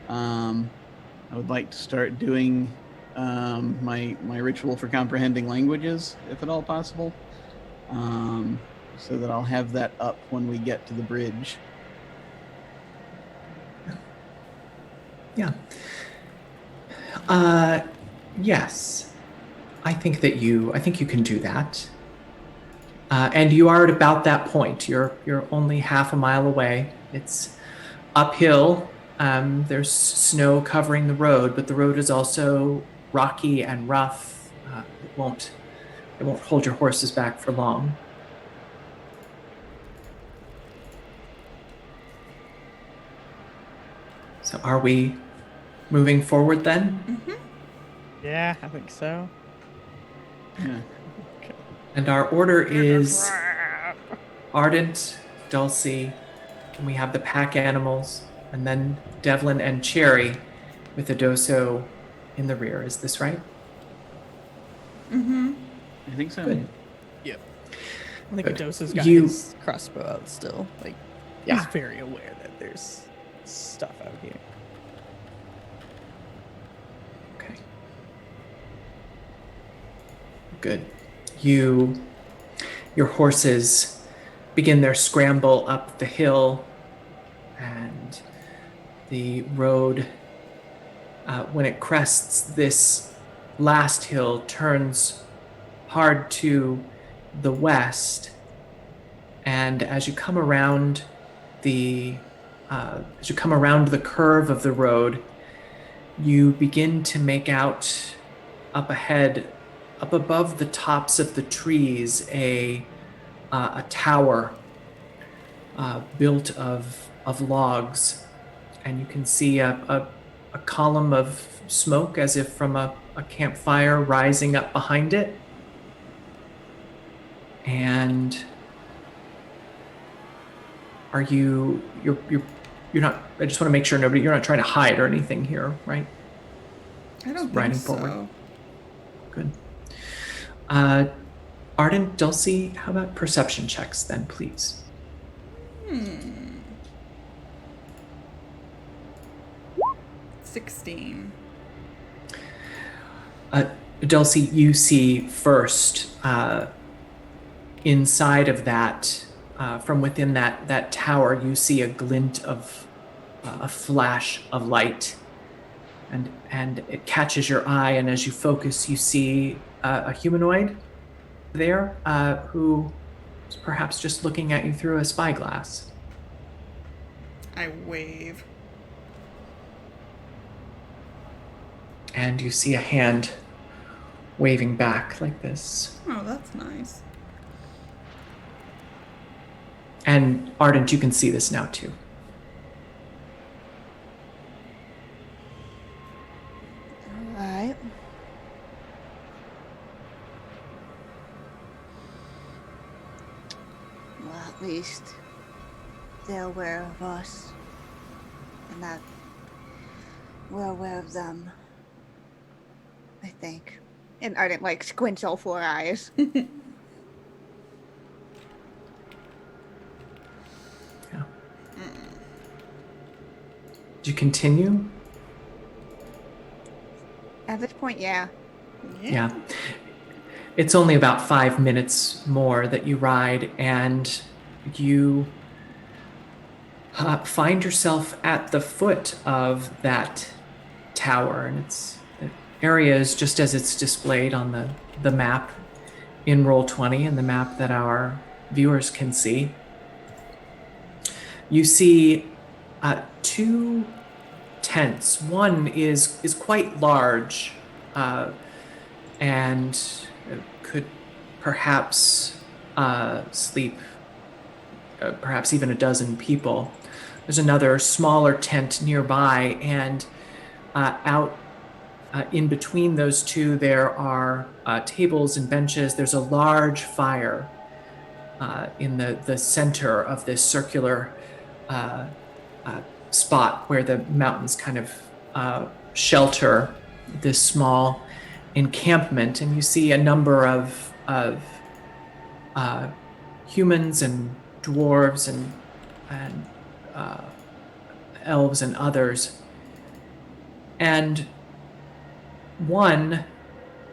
I would like to start doing my ritual for comprehending languages, if at all possible, so that I'll have that up when we get to the bridge. Yeah. Yes. I think you can do that. And you are at about that point. You're only half a mile away. It's uphill. There's snow covering the road, but the road is also rocky and rough. It won't hold your horses back for long. So are we moving forward then? Mm-hmm. Yeah, I think so. Yeah. And our order is Ardent, Dulcie, and we have the pack animals, and then Devlin and Cherry with Idoso in the rear. Is this right? Mm-hmm. I think so. Good. Yep. I think Good. Idoso's got You- his crossbow out still. Like, he's Yeah. very aware that there's stuff out here. Okay. Good. Your horses begin their scramble up the hill, and the road, when it crests this last hill, turns hard to the west. And as you come around the curve of the road, you begin to make out up ahead, up above the tops of the trees, a tower built of logs, and you can see a column of smoke as if from a campfire rising up behind it. And you're You're not. I just want to make sure you're not trying to hide or anything here, right? I don't Riding think so. forward. Good. Ardent, Dulcie, how about perception checks then, please? 16. Dulcie, you see first inside of that, from within that tower, you see a glint of a flash of light, and it catches your eye. And as you focus, you see a humanoid there who is perhaps just looking at you through a spyglass. I wave. And you see a hand waving back like this. Oh, that's nice. And Ardent, you can see this now too. All right. Well, at least they're aware of us, and that we're aware of them. I think. And Ardent like squints all four eyes. Yeah. Do you continue? At this point, yeah. Yeah. It's only about 5 minutes more that you ride, and you find yourself at the foot of that tower, and the area is just as it's displayed on the map in Roll20 and the map that our viewers can see. You see two tents. One is quite large and could perhaps sleep perhaps even a dozen people. There's another smaller tent nearby, and out in between those two there are tables and benches. There's a large fire in the center of this circular spot where the mountains kind of shelter this small encampment, and you see a number of humans and dwarves and elves and others, and one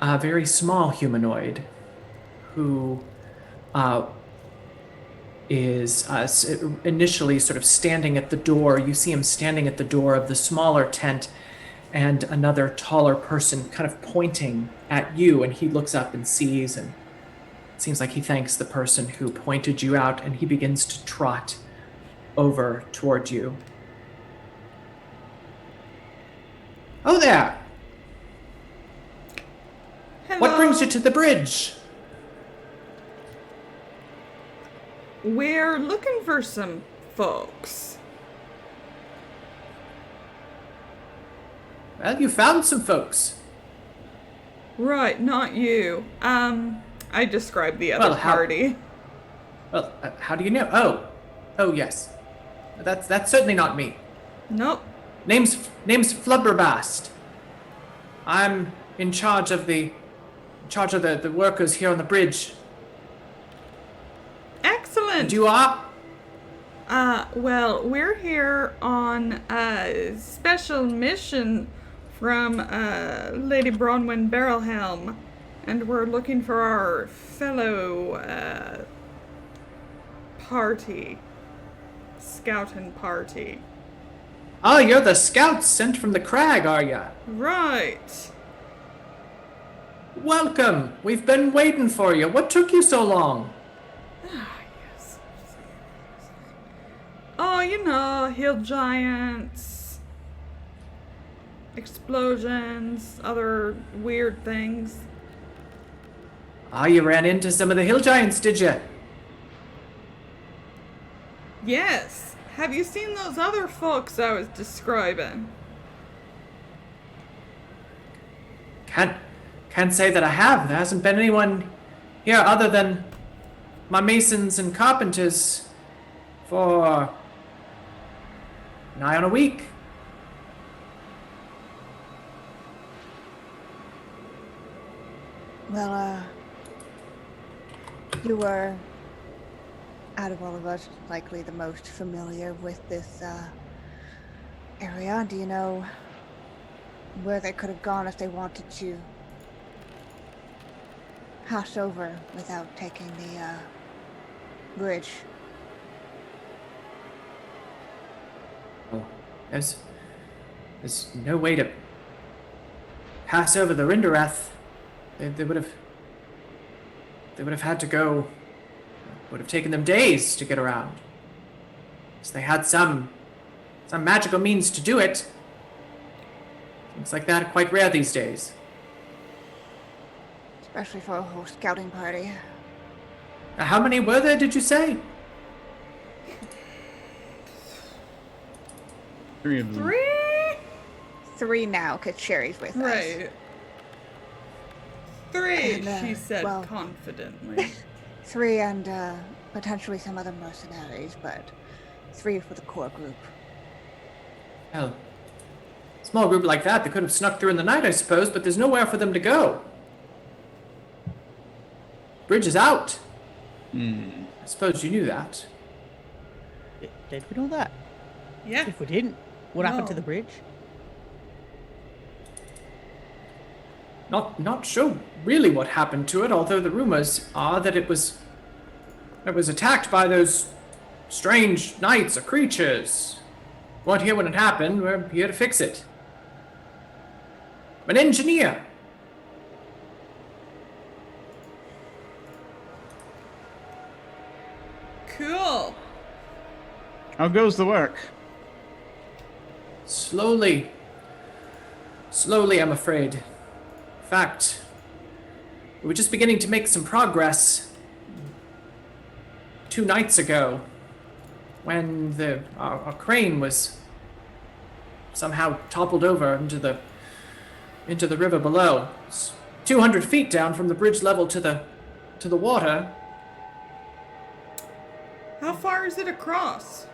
very small humanoid who is initially sort of standing at the door. You see him standing at the door of the smaller tent, and another taller person kind of pointing at you, and he looks up and sees, and it seems like he thanks the person who pointed you out, and he begins to trot over toward you. Oh there! Hello. What brings you to the bridge? We're looking for some folks. Well, you found some folks. Right, not you. I described the other Well, party. Well, how do you know? Oh, yes. That's certainly not me. Nope. Name's Flubberbast. I'm in charge of the workers here on the bridge. Excellent. And you are? Well, we're here on a special mission from Lady Bronwyn Barrelhelm, and we're looking for our fellow scouting party. Oh, you're the scouts sent from the crag, are ya? Right. Welcome. We've been waiting for you. What took you so long? Yes. Oh, you know, hill giants, explosions, other weird things. Ah, you ran into some of the hill giants, did you? Yes. Have you seen those other folks I was describing? Can't say that I have. There hasn't been anyone here other than my masons and carpenters for nigh on a week. Well, you were, out of all of us, likely the most familiar with this area. Do you know where they could have gone if they wanted to pass over without taking the bridge? Oh, there's no way to pass over the Rindereth. They would have had to go. Would have taken them days to get around. So they had some magical means to do it. Things like that are quite rare these days. Especially for a whole scouting party. How many were there, did you say? 3 of them. 3? 3 now, because Sherry's with us. Right. 3, And, she said well- confidently. 3 and potentially some other mercenaries, but 3 for the core group. Well, a small group like that, they could have snuck through in the night, I suppose, but there's nowhere for them to go. Bridge is out. I suppose you knew that. Did we know that? Yeah. If we didn't, what happened to No. the bridge? Not sure really what happened to it, although the rumors are that it was attacked by those strange knights or creatures. Weren't here when it happened, we're here to fix it. I'm an engineer. Cool. How goes the work? Slowly, I'm afraid. In fact, we were just beginning to make some progress 2 nights ago when our crane was somehow toppled over into the river below. It's 200 feet down from the bridge level to the water. How far is it across?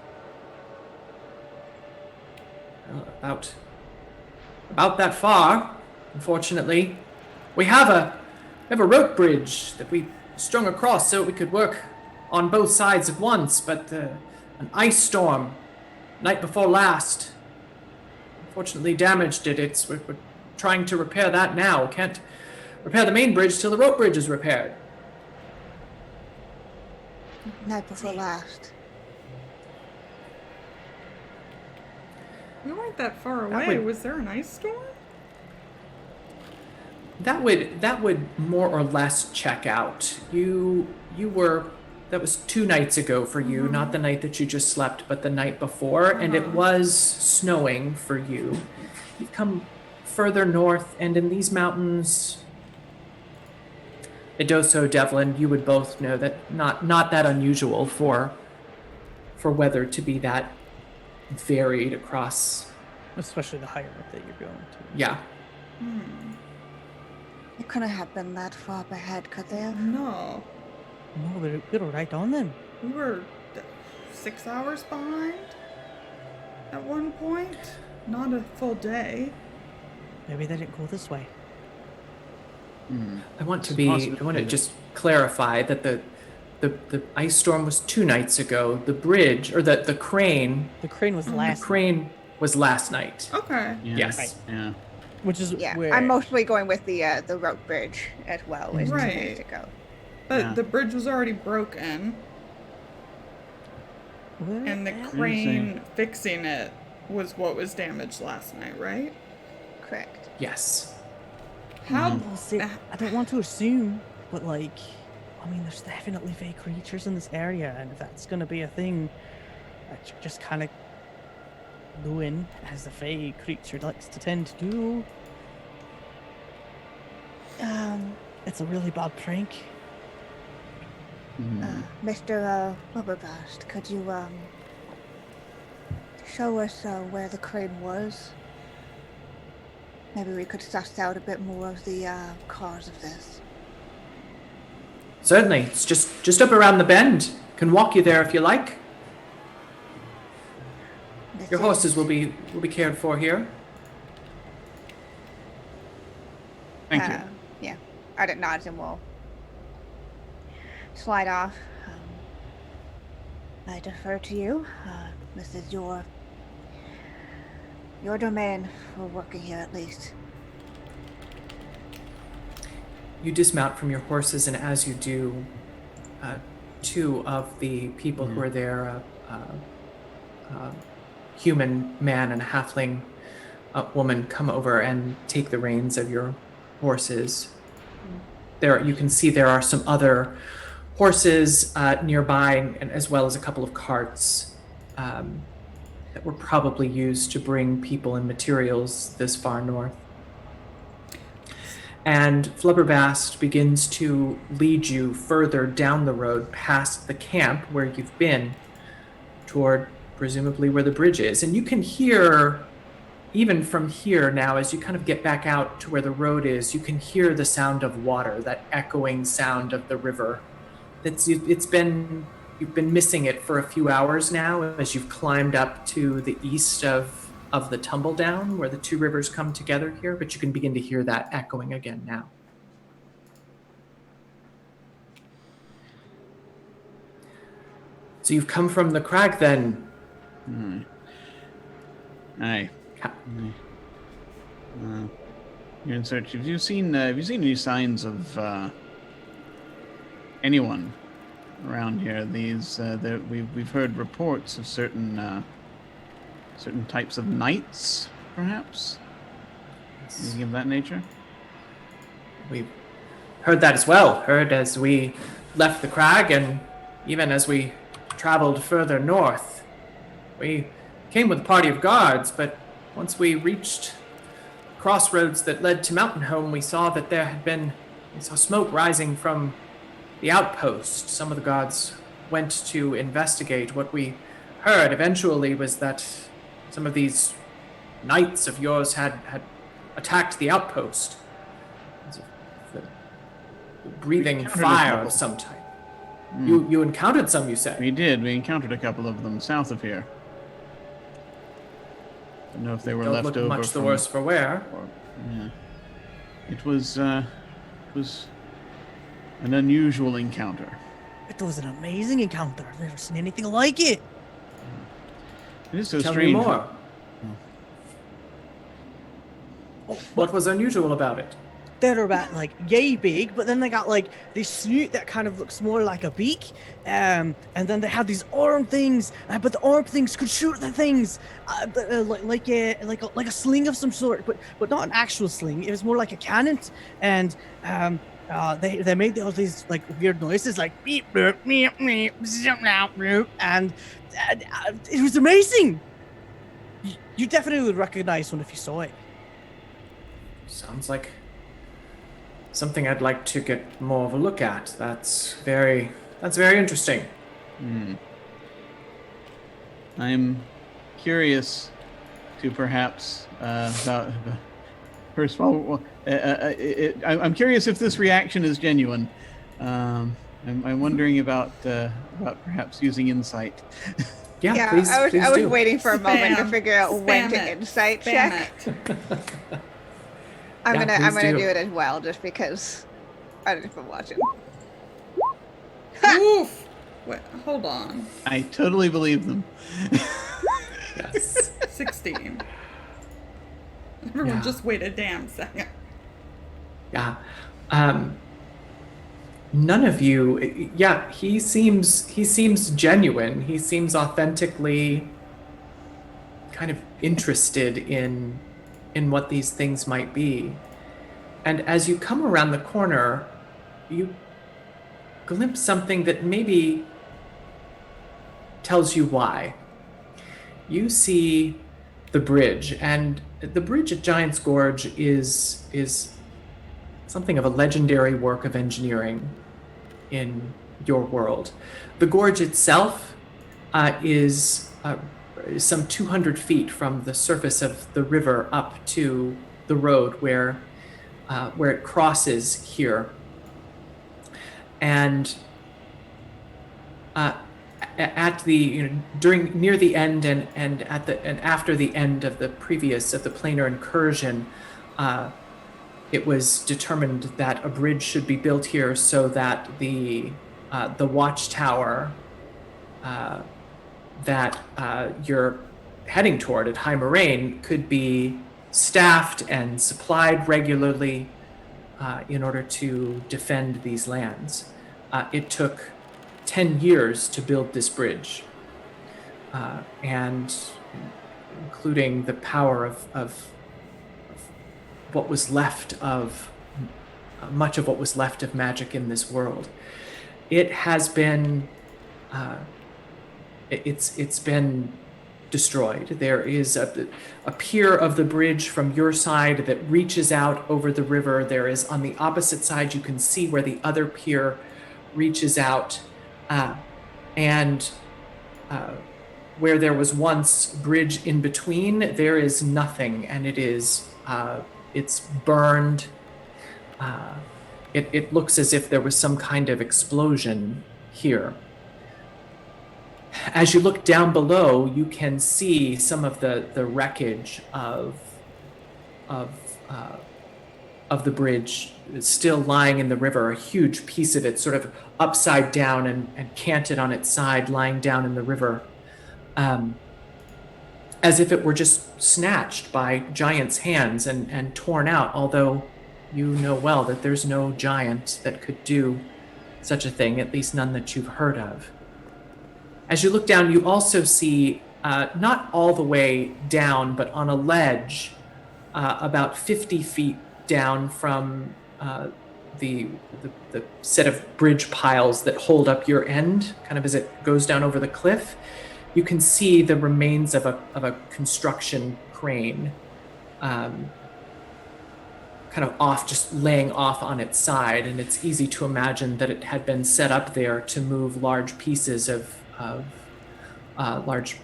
Well, about that far, unfortunately. We have a rope bridge that we strung across so we could work on both sides at once, but an ice storm night before last unfortunately damaged it. We're trying to repair that now. Can't repair the main bridge till the rope bridge is repaired. Night before last. We weren't that far That away. would- Was there an ice storm? That would more or less check out. That was 2 nights ago for you, not the night that you just slept, but the night before, and it was snowing for you. You've come further north, and in these mountains, Idoso, Devlin, you would both know that not that unusual for weather to be that varied across. Especially the higher up that you're going to. Yeah. It couldn't have been that far ahead, could they have? No. No, they were right on them. We were 6 hours behind at one point. Not a full day. Maybe they didn't go this way. I want to just clarify that the ice storm was 2 nights ago. The bridge, or the crane. The crane was The last, crane was last night. Okay. Yeah. Yes. Right. Yeah. which is Yeah, where I'm mostly going with the rope bridge as well. Is 2 Right. days ago. But Yeah. the bridge was already broken, What? and the crane fixing it was what was damaged last night, right? Correct. Yes. How? Well, see, I don't want to assume, but like, I mean, there's definitely fake creatures in this area, and if that's gonna be a thing, that you're just kind of doing as the fake creature likes to tend to do. It's a really bad prank. Mr. Rubberbast, could you show us where the crane was? Maybe we could suss out a bit more of the cause of this. Certainly. It's just up around the bend. Can walk you there if you like. Your horses will be cared for here. Thank you. Yeah. Ardent nods and will slide off. I defer to you. This is your domain for working here, at least. You dismount from your horses, and as you do, two of the people who are there, a human man and a halfling woman, come over and take the reins of your horses. There, you can see there are some other horses nearby, and as well as a couple of carts that were probably used to bring people and materials this far north. And Flubberbast begins to lead you further down the road past the camp where you've been, toward presumably where the bridge is. And you can hear, even from here now, as you kind of get back out to where the road is, you can hear the sound of water, that echoing sound of the river. You've been missing it for a few hours now as you've climbed up to the east of the tumble down where the two rivers come together here, but you can begin to hear that echoing again now. So you've come from the crag then. Aye. You're in search. Have you seen any signs of anyone around here? We've heard reports of certain types of knights, perhaps? Anything of that nature? We've heard that as well. Heard as we left the crag, and even as we traveled further north. We came with a party of guards, but once we reached crossroads that led to Mountain Home, we saw that we saw smoke rising from the outpost. Some of the guards went to investigate. What we heard eventually was that some of these knights of yours had attacked the outpost. Breathing fire of some type. You encountered some, you said? We did. We encountered a couple of them south of here. I don't know if they were left over. Don't look much the worse for wear. Yeah. It was an unusual encounter. It was an amazing encounter. I've never seen anything like it. It is so Tell strange. me more. What was unusual about it? They're about like yay big, but then they got like this snoot that kind of looks more like a beak, and then they have these arm things, but the arm things could shoot the things, like a sling of some sort, but not an actual sling. It was more like a cannon, and they made all these like weird noises, like beep boop meep meep zoop, and it was amazing. You definitely would recognize one if you saw it. Sounds like something I'd like to get more of a look at. That's very interesting. I'm curious to perhaps about. First of all, I'm curious if this reaction is genuine. I'm wondering about perhaps using insight. Yeah, please, I was do. waiting for a moment to figure out when to it. insight Spam check. it. I'm Yeah, gonna please do. do it as well, just because I don't know if I'm watching. Oof. Wait, hold on. I totally believe them. Yes. 16. Everyone Yeah. just wait a damn second. Yeah. None of you. Yeah, he seems genuine. He seems authentically kind of interested in what these things might be. And as you come around the corner, you glimpse something that maybe tells you why. You see the bridge, and the bridge at Giant's Gorge is something of a legendary work of engineering in your world. The gorge itself is some 200 feet from the surface of the river up to the road where it crosses here. And at the during near the end and after the end of the planar incursion, it was determined that a bridge should be built here so that the watchtower that you're heading toward at High Moraine could be staffed and supplied regularly in order to defend these lands. It took 10 years to build this bridge, and including the power of what was left of much of what was left of magic in this world. It has been it's been destroyed. There is a pier of the bridge from your side that reaches out over the river. There is on the opposite side, you can see where the other pier reaches out, and where there was once bridge in between, there is nothing, and it is it's burned. It looks as if there was some kind of explosion here. As you look down below, you can see some of the wreckage of the bridge still lying in the river. A huge piece of it sort of upside down and canted on its side, lying down in the river, as if it were just snatched by giants' hands and torn out, although you know well that there's no giant that could do such a thing, at least none that you've heard of. As you look down, you also see, not all the way down, but on a ledge, about 50 feet down from the set of bridge piles that hold up your end, kind of as it goes down over the cliff, you can see the remains of a construction crane, kind of off, just laying off on its side, and it's easy to imagine that it had been set up there to move large pieces of large,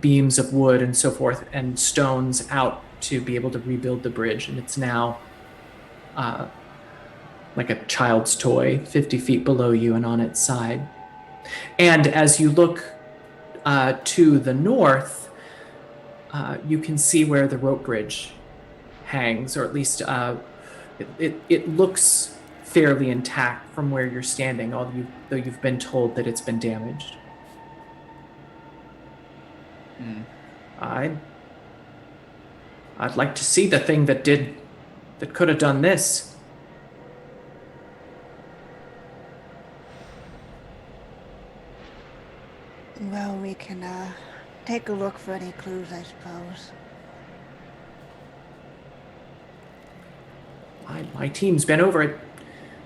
beams of wood and so forth, and stones out to be able to rebuild the bridge. And it's now like a child's toy, 50 feet below you and on its side. And as you look to the north, you can see where the rope bridge hangs, or at least it looks fairly intact from where you're standing, though you've been told that it's been damaged. I'd like to see the thing that could have done this. Well, we can take a look for any clues, I suppose. My team's been over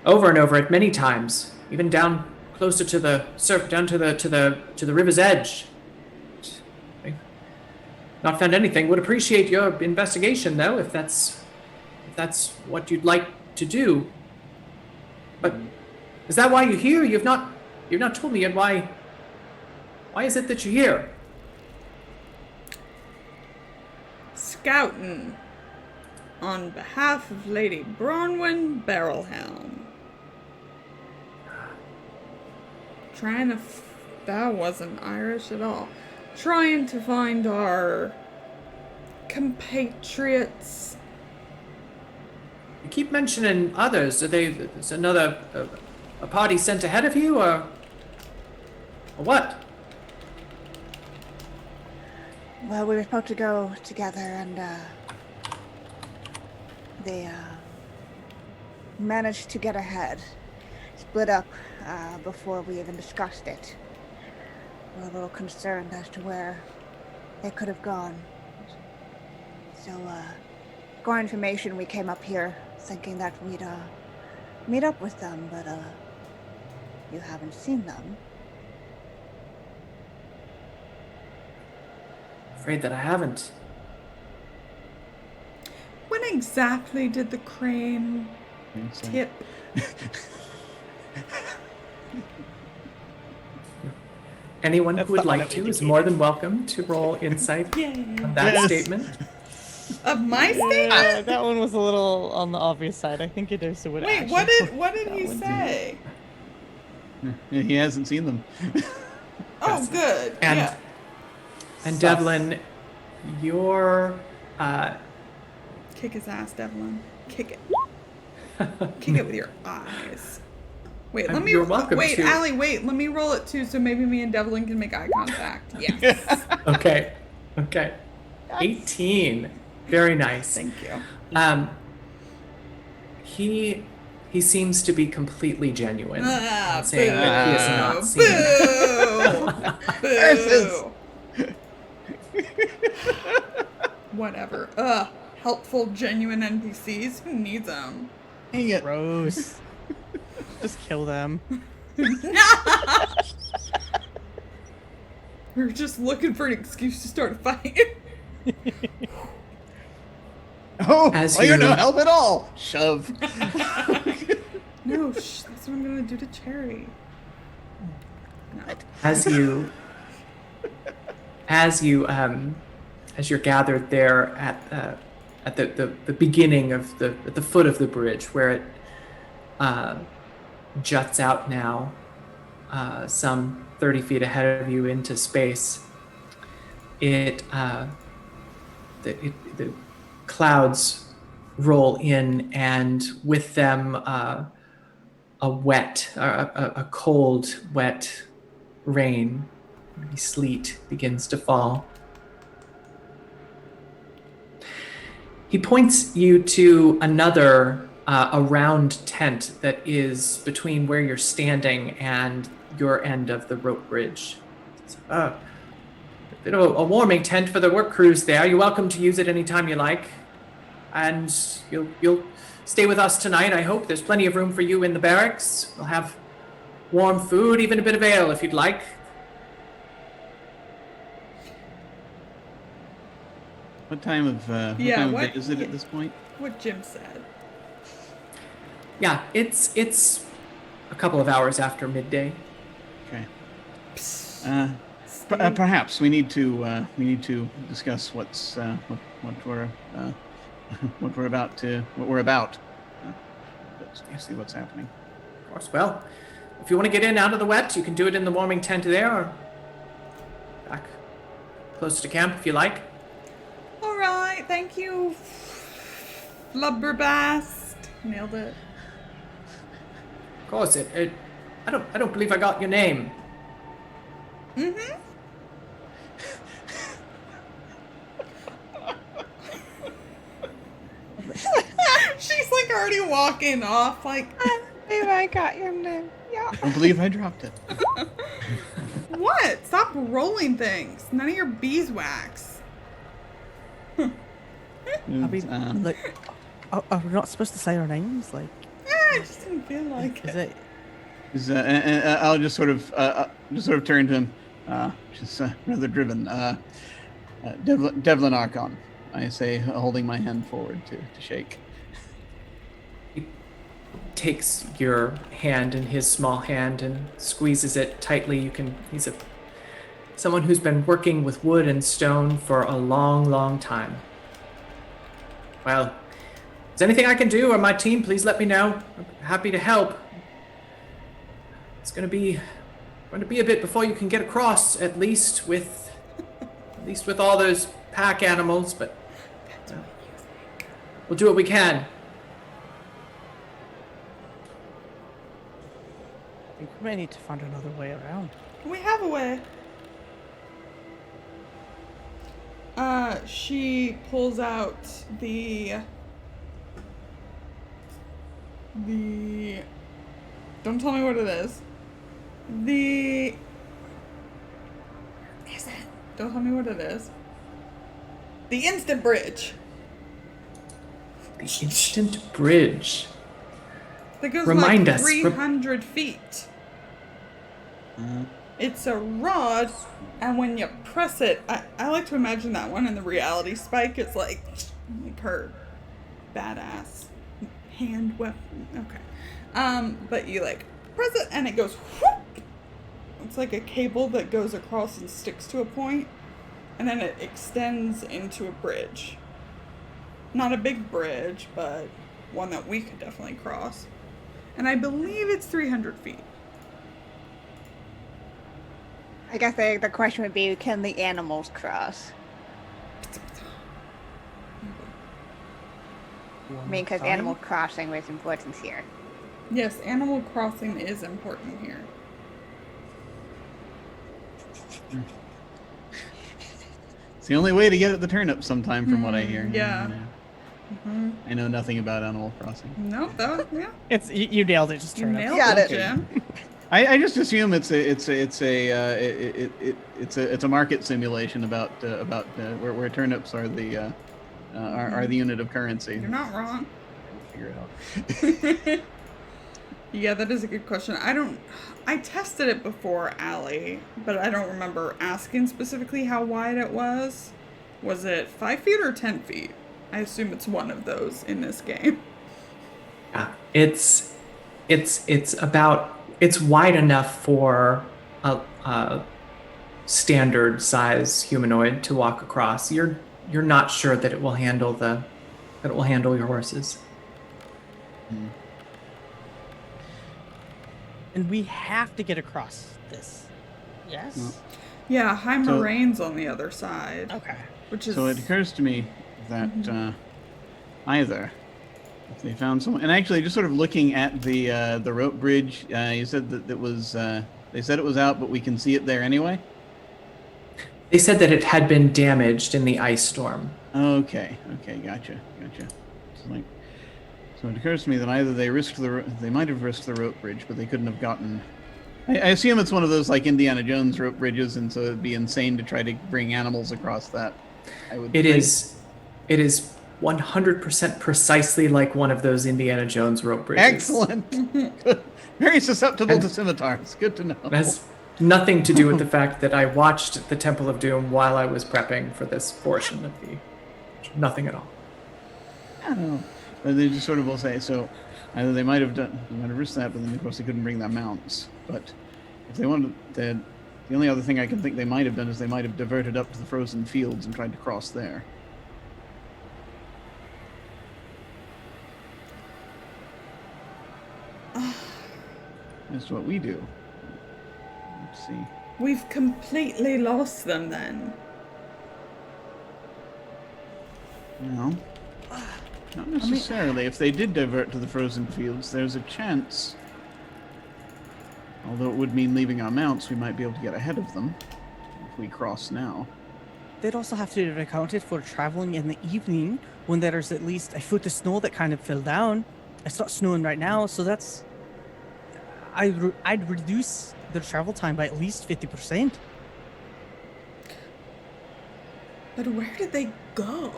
and over it many times, even down closer to the down to the river's edge. I've not found anything. Would appreciate your investigation, though, if that's what you'd like to do. But is that why you're here? You've not told me yet why. Why is it that you're here? Scouting on behalf of Lady Bronwyn Barrelhelm. That wasn't Irish at all. Trying to find our compatriots. You keep mentioning others. Is another a party sent ahead of you, or what? Well, we were supposed to go together, and they managed to get ahead. Split up before we even discussed it. We're a little concerned as to where they could have gone. So, for information, we came up here thinking that we'd meet up with them, but you haven't seen them. Afraid that I haven't. When exactly did the crane tip? Anyone who would like to is more than welcome to roll insight on that statement. Of my statement? That one was a little on the obvious side. I think Idoso would. Wait, what did he say? He hasn't seen them. Oh, present. good. And Yeah. and Sus. Devlin, your Kick his ass, Devlin. Kick it. Kick it with your eyes. Wait, let me. You're welcome wait, to. Allie, wait. Let me roll it too, so maybe me and Devlin can make eye contact. Yes. Okay. 18. Very nice. Thank you. He seems to be completely genuine. Ah, in saying that he has not seen. Boo! Whatever. Helpful, genuine NPCs. Who needs them? Dang it. Gross. Just kill them. We're just looking for an excuse to start a fight. Oh, As you're you- no help at all. Shove. No, that's what I'm gonna do to Cherry. No. As you're gathered there at the beginning of at the foot of the bridge where it juts out now, some 30 feet ahead of you into space. The clouds roll in, and with them a cold, wet rain, maybe sleet begins to fall. He points you to another a round tent that is between where you're standing and your end of the rope bridge. It's a bit of a warming tent for the work crews there. You're welcome to use it anytime you like. And you'll stay with us tonight, I hope. There's plenty of room for you in the barracks. We'll have warm food, even a bit of ale if you'd like. What time of day is it at this point? What Jim said. Yeah, it's a couple of hours after midday. Okay. Perhaps we need to discuss what we're about. Let's see what's happening. Of course. Well, if you want to get in out of the wet, you can do it in the warming tent there, or back close to camp if you like. All right, thank you, Flubberbast. Nailed it. Of course. I don't believe I got your name. Mm-hmm. She's like already walking off, like. Maybe I got your name. Yeah. I don't believe I dropped it. What? Stop rolling things. None of your beeswax. I mean, like, are we not supposed to say our names? Like, I just didn't feel like is it. it? I'll just sort of turn to him, just rather driven. Devlin Archon, I say, holding my hand forward to shake. He takes your hand in his small hand and squeezes it tightly. He's someone who's been working with wood and stone for a long, long time. Well, if there's anything I can do or my team, please let me know. I'm happy to help. It's going to be a bit before you can get across, at least with all those pack animals, but we'll do what we can. I think we may need to find another way around. We have a way. She pulls out the don't tell me what it is. Is it? Don't tell me what it is. The instant bridge. The instant bridge. That goes Remind like us. 300 feet. It's a rod, and when you press it, I like to imagine that one in the reality spike. It's like her badass hand weapon. Okay. But you like press it, and it goes whoop. It's like a cable that goes across and sticks to a point, and then it extends into a bridge. Not a big bridge, but one that we could definitely cross. And I believe it's 300 feet. I guess the question would be, can the animals cross? I mean, because animal crossing was important here. Yes, Animal Crossing is important here. It's the only way to get at the turnip sometime, from what I hear. Yeah. Mm-hmm. I know nothing about Animal Crossing. Nope, that was, yeah. It's you nailed it. Just You turn nailed Got it, it. Jim. I just assume it's a market simulation about where turnips are the unit of currency. You're not wrong. Figure it out. Yeah, that is a good question. I tested it before, Allie, but I don't remember asking specifically how wide it was. Was it 5 feet or 10 feet? I assume it's one of those in this game. Yeah, it's wide enough for a standard size humanoid to walk across. You're not sure that it will handle your horses. And we have to get across this. Yes. Yeah, High So- Moraine's on the other side. Okay. Which is So it occurs to me that either if they found someone, and actually just sort of looking at the rope bridge, you said that it was they said it was out, but we can see it there anyway. They said that it had been damaged in the ice storm. Okay, gotcha. So it occurs to me that either they might have risked the rope bridge, but they couldn't have gotten. I assume it's one of those like Indiana Jones rope bridges, and so it'd be insane to try to bring animals across that. It is 100% precisely like one of those Indiana Jones rope bridges. Excellent. Good. Very susceptible to scimitars. Good to know. It has nothing to do with the fact that I watched the Temple of Doom while I was prepping for this portion of the. Nothing at all. I don't know. But they just sort of will say, so either they might have risked that, but then of course they couldn't bring their mounts. But if they wanted, the only other thing I can think they might have done is they might have diverted up to the frozen fields and tried to cross there. That's what we do. Let's see. we've completely lost them then. No. Not necessarily. If they did divert to the frozen fields, there's a chance. Although it would mean leaving our mounts, we might be able to get ahead of them if we cross now. They'd also have to have accounted for traveling in the evening when there's at least a foot of snow that kind of fell down. It's not snowing right now, so that's... I'd reduce their travel time by at least 50%. But where did they go?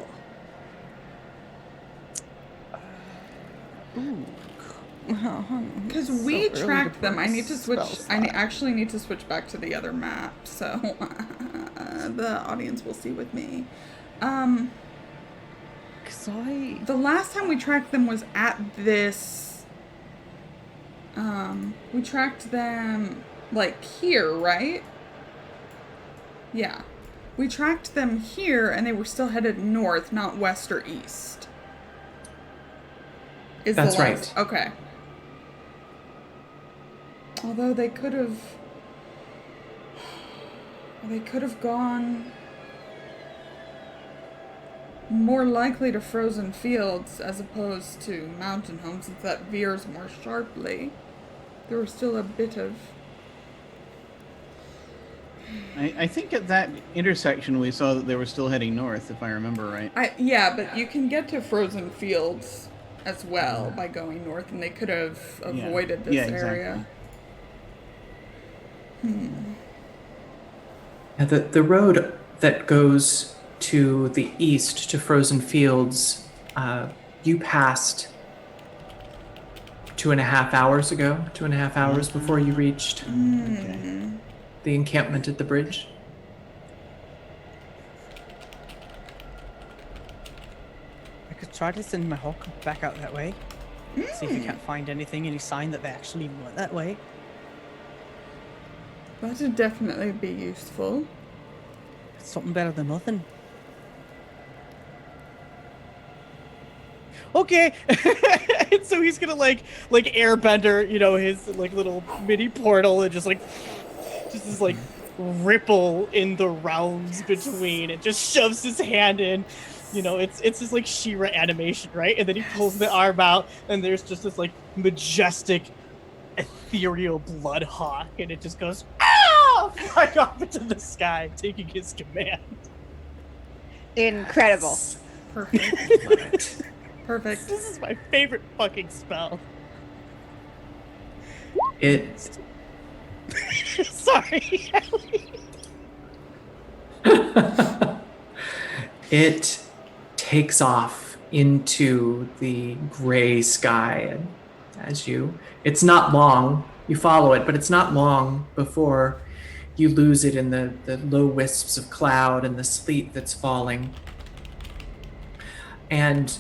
Because we tracked them. I need to switch. Actually need to switch back to the other map, so the audience will see with me. The last time we tracked them was at this. We tracked them like here, right? Yeah, we tracked them here, and they were still headed north, not west or east. That's right. Okay. Although they could have gone more likely to frozen fields as opposed to mountain homes, since that veers more sharply. There was still a bit of... I think at that intersection we saw that they were still heading north, if I remember right. Yeah, but you can get to frozen fields as well by going north, and they could have avoided this area. Now, the road that goes to the east to frozen fields, you passed 2.5 hours ago, 2.5 hours before you reached the encampment at the bridge. I could try to send my hawk back out that way. See if we can't find any sign that they actually went that way. That would definitely be useful. It's something better than nothing. Okay. And so he's gonna like airbender, his like little mini portal and just is like ripple in the realms between. It just shoves his hand in. You know, it's just like She-Ra animation, right? And then he pulls the arm out, and there's just this like majestic, ethereal blood hawk, and it just goes flying off into the sky, taking his command. Incredible. Perfect. Perfect. This is my favorite fucking spell. It Sorry. it takes off into the gray sky, and it's not long, you follow it, but it's not long before you lose it in the low wisps of cloud and the sleet that's falling. And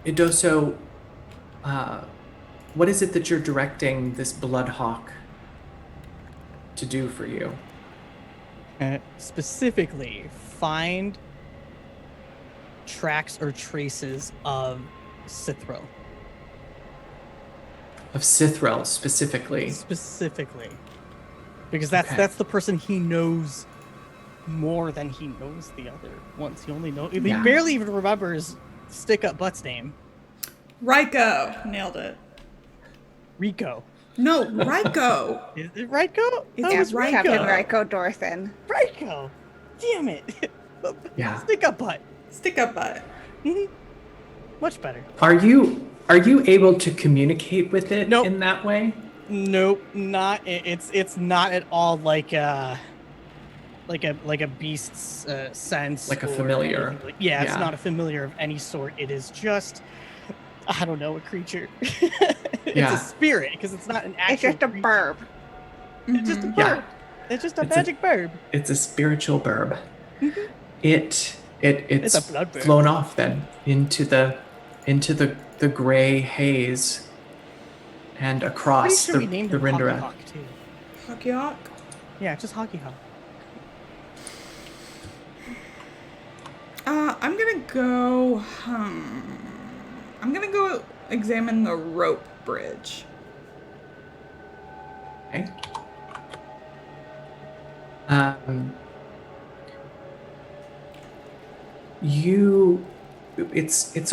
Idoso, what is it that you're directing this Bloodhawk to do for you? Specifically, find tracks or traces of Cithril. Of Cithril, specifically. Specifically. Because that's Okay. that's the person he knows more than he knows the other ones. He only knows. He Yeah. barely even remembers Stick Up Butt's name. Ryko. Nailed it. Rico. No, Ryko. Is it Rico? It's Yeah, It's Ryko. Captain Ryko Dorthin. Rico. Damn it. Yeah. Stick Up Butt. Stick up butt. Much better. Are you able to communicate with it Nope. in that way? Nope, not. It's not at all like a beast's sense. Like a or familiar. anything like- yeah, it's Yeah. not a familiar of any sort. It is just, I don't know, a creature. It's Yeah. a spirit because it's not an actual. It's just a creature. burb. It's just a Mhm. Yeah. bird. It's just a It's a- magic bird. It's a spiritual burb. Mhm. It's It's a blood burb. flown off then into the gray haze and Pretty across sure we named the him Hockey Rindereth. Hawk too. Hockey Hawk. Yeah, just Hockey Hawk. I'm gonna go. I'm gonna go examine the rope bridge. Okay. It's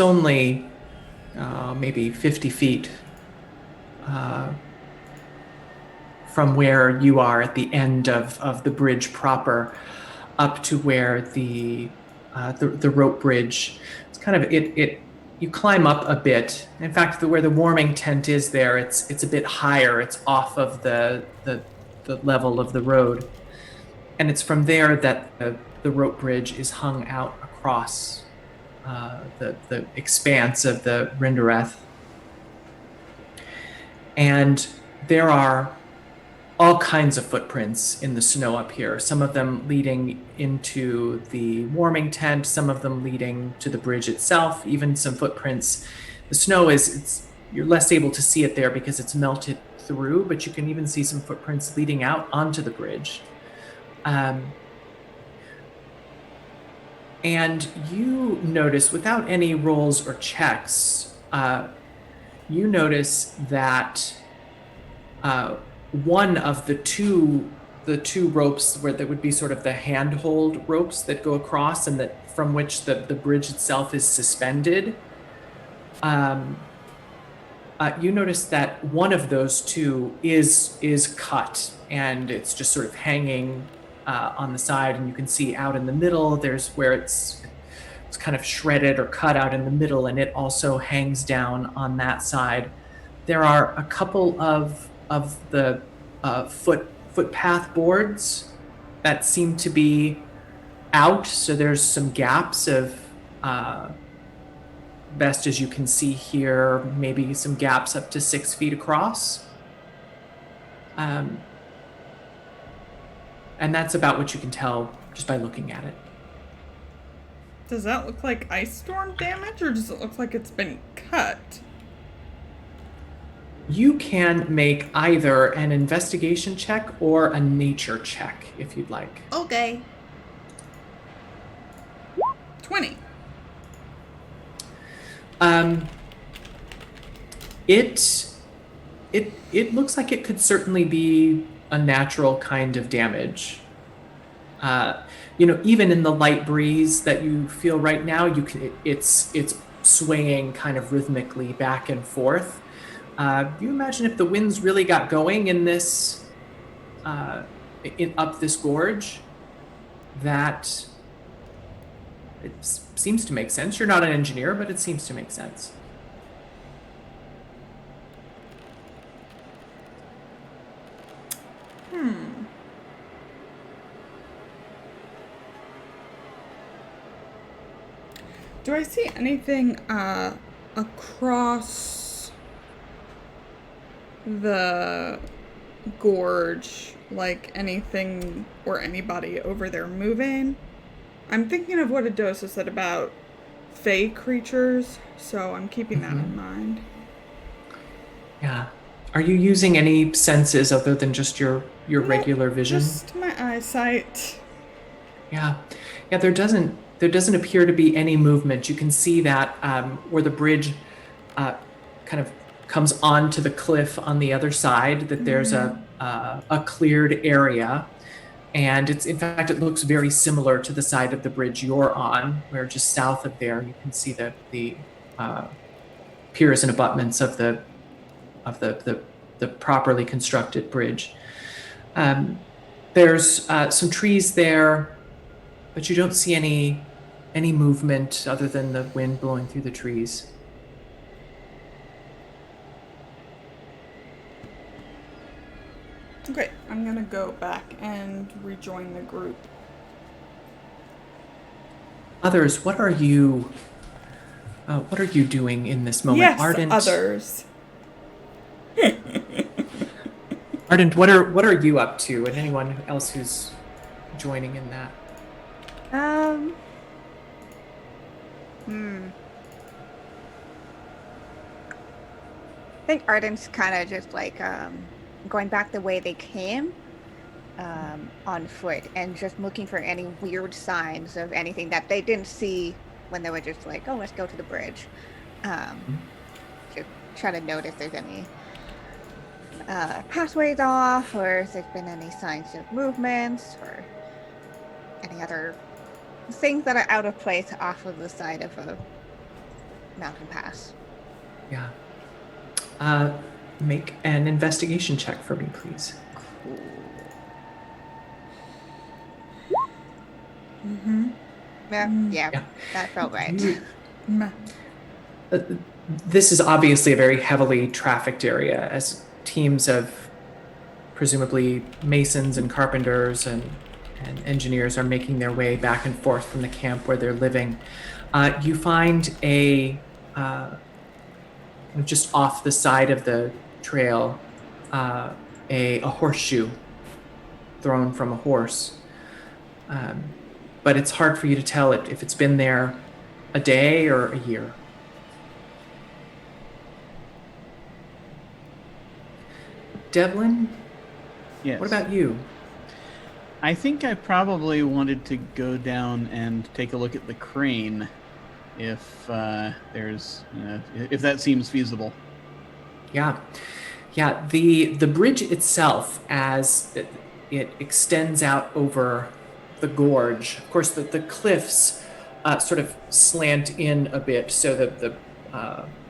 only maybe 50 feet from where you are at the end of the bridge proper, up to where the rope bridge. It's kind of it. You climb up a bit. In fact, where the warming tent is there, it's a bit higher. It's off of the level of the road, and it's from there that the rope bridge is hung out across the expanse of the Rindereth. And there are all kinds of footprints in the snow up here, some of them leading into the warming tent, some of them leading to the bridge itself, even some footprints. The snow you're less able to see it there because it's melted through, but you can even see some footprints leading out onto the bridge. And you notice, without any rolls or checks, you notice that one of the two ropes where there would be sort of the handhold ropes that go across and that from which the bridge itself is suspended, you notice that one of those two is cut and it's just sort of hanging on the side, and you can see out in the middle there's where it's kind of shredded or cut out in the middle, and it also hangs down on that side. There are a couple of the footpath boards that seem to be out, so there's some gaps of best as you can see here, maybe some gaps up to 6 feet across. And that's about what you can tell just by looking at it. Does that look like ice storm damage, or does it look like it's been cut? You can make either an investigation check or a nature check if you'd like. Okay. 20. It looks like it could certainly be a natural kind of damage. Even in the light breeze that you feel right now, it's swaying kind of rhythmically back and forth. You imagine if the winds really got going in this, up this gorge, that it seems to make sense. You're not an engineer, but it seems to make sense. Do I see anything across the gorge, like anything or anybody over there moving? I'm thinking of what Idoso said about fey creatures, so I'm keeping that in mind. Yeah. Are you using any senses other than just your regular vision? Just my eyesight. Yeah. There doesn't appear to be any movement. You can see that where the bridge kind of comes onto the cliff on the other side, that there's a cleared area. And in fact, it looks very similar to the side of the bridge you're on, where just south of there, you can see the piers and abutments of the properly constructed bridge. There's some trees there, but you don't see any movement other than the wind blowing through the trees. Okay, I'm gonna go back and rejoin the group. Others, what are you doing in this moment? Yes, Ardent, others. Ardent, what are you up to, and anyone else who's joining in that? I think Ardent's kind of just like going back the way they came, on foot, and just looking for any weird signs of anything that they didn't see when they were just like, oh, let's go to the bridge. Just trying to note if there's any pathways off, or if there's been any signs of movements, or any other things that are out of place off of the side of a mountain pass. Yeah. Make an investigation check for me, please. Cool. Yeah, that felt right. This is obviously a very heavily trafficked area, as teams of presumably masons and carpenters and engineers are making their way back and forth from the camp where they're living. You find just off the side of the trail, a horseshoe thrown from a horse. But it's hard for you to tell if it's been there a day or a year. Devlin? Yes. What about you? I think I probably wanted to go down and take a look at the crane, if if that seems feasible. Yeah. The bridge itself, as it extends out over the gorge. Of course, the cliffs sort of slant in a bit, so that the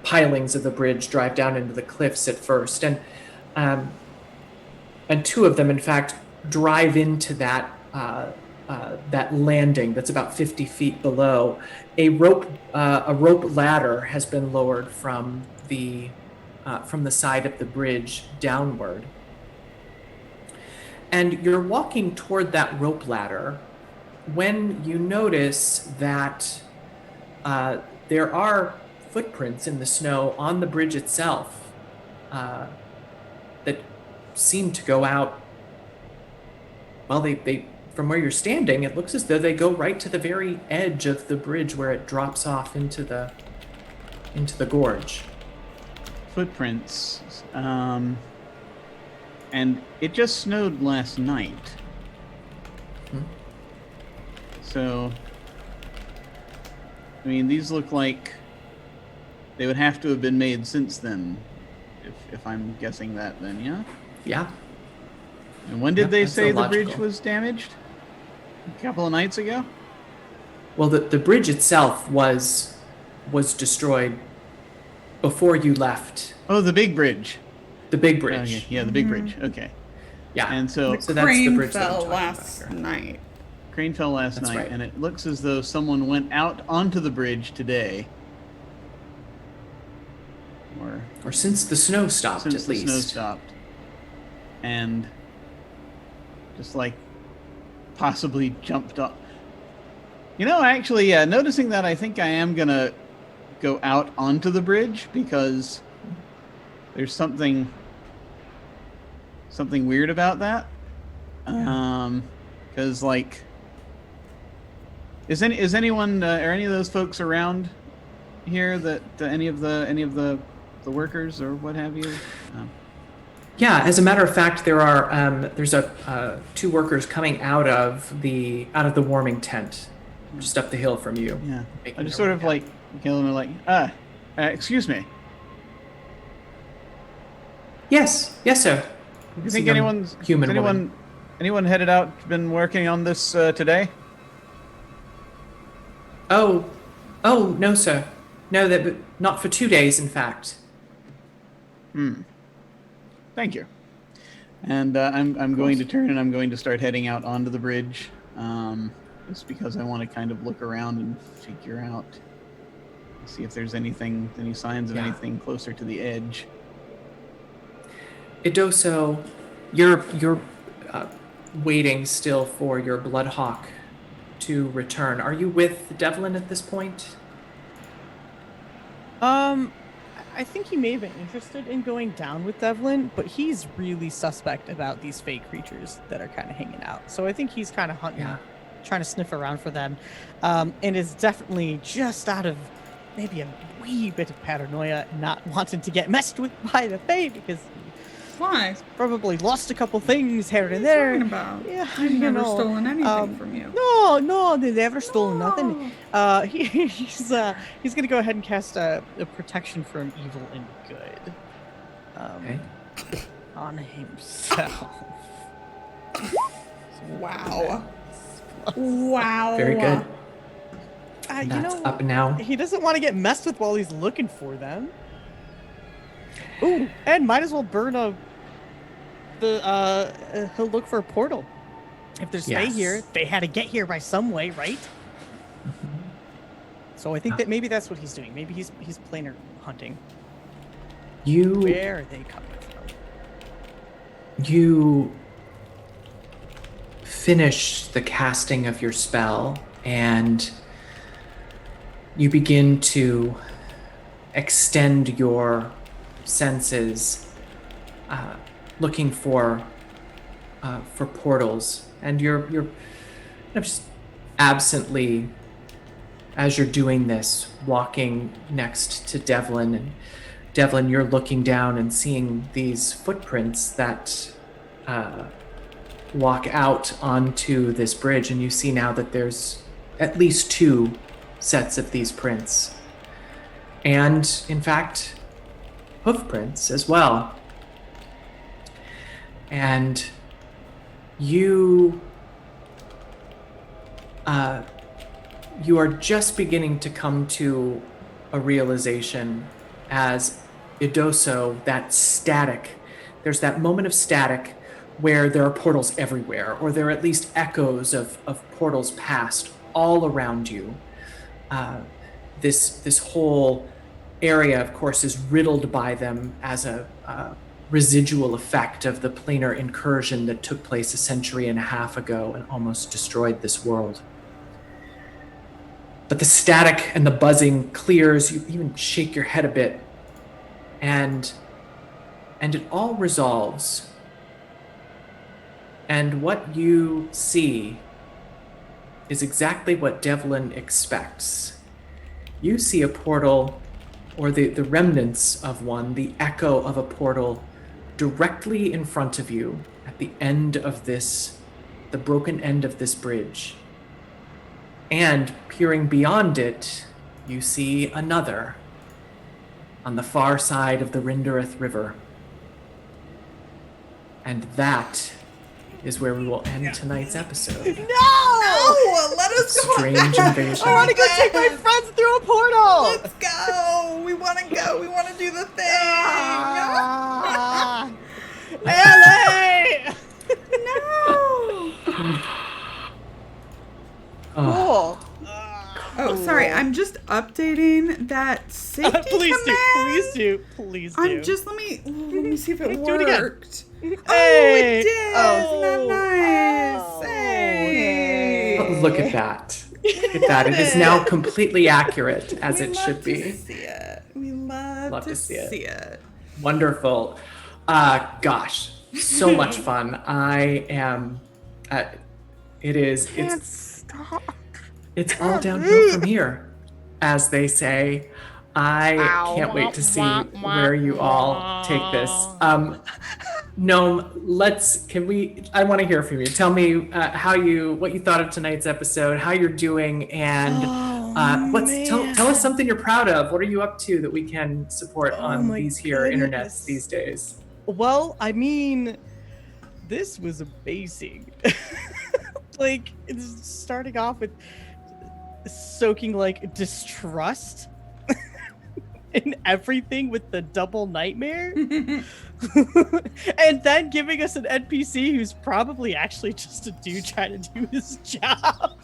pilings of the bridge drive down into the cliffs at first, and two of them, in fact, drive into that landing that's about 50 feet below. A rope ladder has been lowered from the side of the bridge downward. And you're walking toward that rope ladder when you notice that there are footprints in the snow on the bridge itself that seem to go out. Well, they from where you're standing, it looks as though they go right to the very edge of the bridge where it drops off into the gorge. Footprints. And it just snowed last night. So, I mean, these look like they would have to have been made since then, if I'm guessing that then, yeah? Yeah. And when did they that's say the illogical. bridge was damaged? A couple of nights ago? Well, the bridge itself was destroyed before you left. Oh, the big bridge. The big bridge. Okay. Yeah, the big bridge. Okay. Yeah. And so The So that's the crane bridge that I'm fell talking about last here. night. crane fell last That's night, right. and it looks as though someone went out onto the bridge today. Or since the snow stopped, Since at the least. snow stopped. And just like possibly jumped off. You know, actually, yeah, noticing that, I think I am going to go out onto the bridge because there's something weird about that. Because like, is anyone are any of those folks around here that any of the workers or what have you? Yeah, as a matter of fact, there's two workers coming out of the warming tent, just up the hill from you. Yeah, making I just their sort way of down. like kill them like, excuse me. Yes, sir. You It's think a young anyone's human has woman. anyone headed out, been working on this today? Oh, no, sir. No, but not for 2 days, in fact. Thank you. And I'm going to turn and I'm going to start heading out onto the bridge, just because I want to kind of look around and figure out, see if there's any signs of Yeah. anything closer to the edge. Idoso, you're waiting still for your Bloodhawk to return. Are you with Devlin at this point? I think he may have been interested in going down with Devlin, but he's really suspect about these fake creatures that are kind of hanging out. So I think he's kind of hunting, Yeah. trying to sniff around for them, and is definitely just out of maybe a wee bit of paranoia, not wanting to get messed with by the Fae because Why? probably lost a couple things here What are and you there. talking about? Yeah, I've you never know, stolen anything um, from you. No, they never stole nothing. No. He's gonna go ahead and cast a protection from evil and good Okay. on himself. Wow. Wow. Very good. You That's know, up now. he doesn't want to get messed with while he's looking for them. Ooh, and might as well burn he'll look for a portal. If there's Fae Yes. here, they had to get here by some way, right? So I think that maybe that's what he's doing. Maybe he's planar hunting. You Where are they coming from? You finish the casting of your spell and you begin to extend your senses, looking for portals, and you're kind of just absently, as you're doing this, walking next to Devlin. And Devlin, you're looking down and seeing these footprints that walk out onto this bridge, and you see now that there's at least 2 sets of these prints. And, in fact, hoof prints as well. And you are just beginning to come to a realization as Idoso, there's that moment of static where there are portals everywhere, or there are at least echoes of portals past all around you. This whole area, of course, is riddled by them as a residual effect of the planar incursion that took place a century and a half ago and almost destroyed this world. But the static and the buzzing clears, you even shake your head a bit, and it all resolves. And what you see is exactly what Devlin expects. You see a portal, or the remnants of one, the echo of a portal, directly in front of you at the end of the broken end of this bridge. And peering beyond it, you see another on the far side of the Rindereth River. And that is where we will end tonight's episode. No! Let us go. Strange invasion. I want to go take my friends through a portal. Let's go. We want to go. We want to do the thing. Ellie! No. Oh, Cool. Oh, sorry. I'm just updating that safety Please do. command. Please do. Please do. I'm just let me see if it Do it again. worked. Hey. Oh, it did. Oh. Isn't that nice? Oh. Hey. oh, look at that. Look at that. It is now completely accurate as We it love should to be. see it. We love to see it. Wonderful. Gosh, so much fun. I am. Can't stop. It's all downhill from here, as they say. I Ow. can't wait to see where you all take this. Gnome, I want to hear from you. Tell me what you thought of tonight's episode, how you're doing, and tell us something you're proud of. What are you up to that we can support on my these here goodness. internets these days? Well, I mean, this was amazing. Like, it's starting off with soaking like distrust in everything with the double nightmare. And then giving us an NPC who's probably actually just a dude trying to do his job.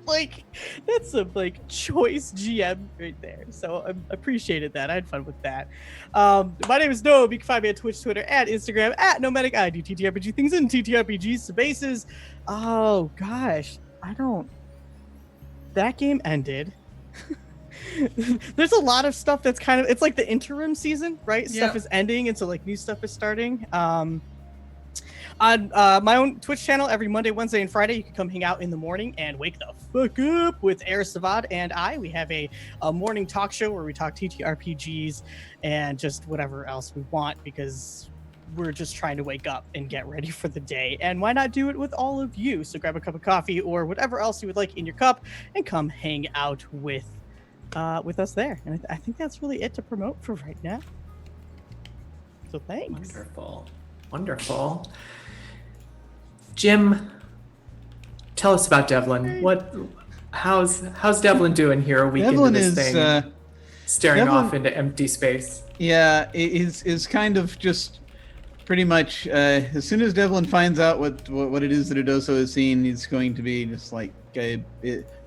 Like, that's some like choice GM right there. So I appreciated that. I had fun with that. My name is Gnome. You can find me on Twitch, Twitter, and Instagram at Nomadic. I do TTRPG things in TTRPG spaces. Oh gosh, that game ended. There's a lot of stuff that's it's like the interim season, right? Yep. Stuff is ending, and so like new stuff is starting. On my own Twitch channel, every Monday, Wednesday, and Friday, you can come hang out in the morning and wake the fuck up with Air Savad and I. We have a morning talk show where we talk TTRPGs and just whatever else we want, because we're just trying to wake up and get ready for the day. And why not do it with all of you? So grab a cup of coffee or whatever else you would like in your cup and come hang out with us there. And I think that's really it to promote for right now. So thanks. Wonderful. Jim, tell us about Devlin. How's Devlin doing here a week Devlin into this thing? Staring Devlin- off into empty space. Yeah, is kind of just pretty much as soon as Devlin finds out what it is that Idoso has seen, he's going to be just like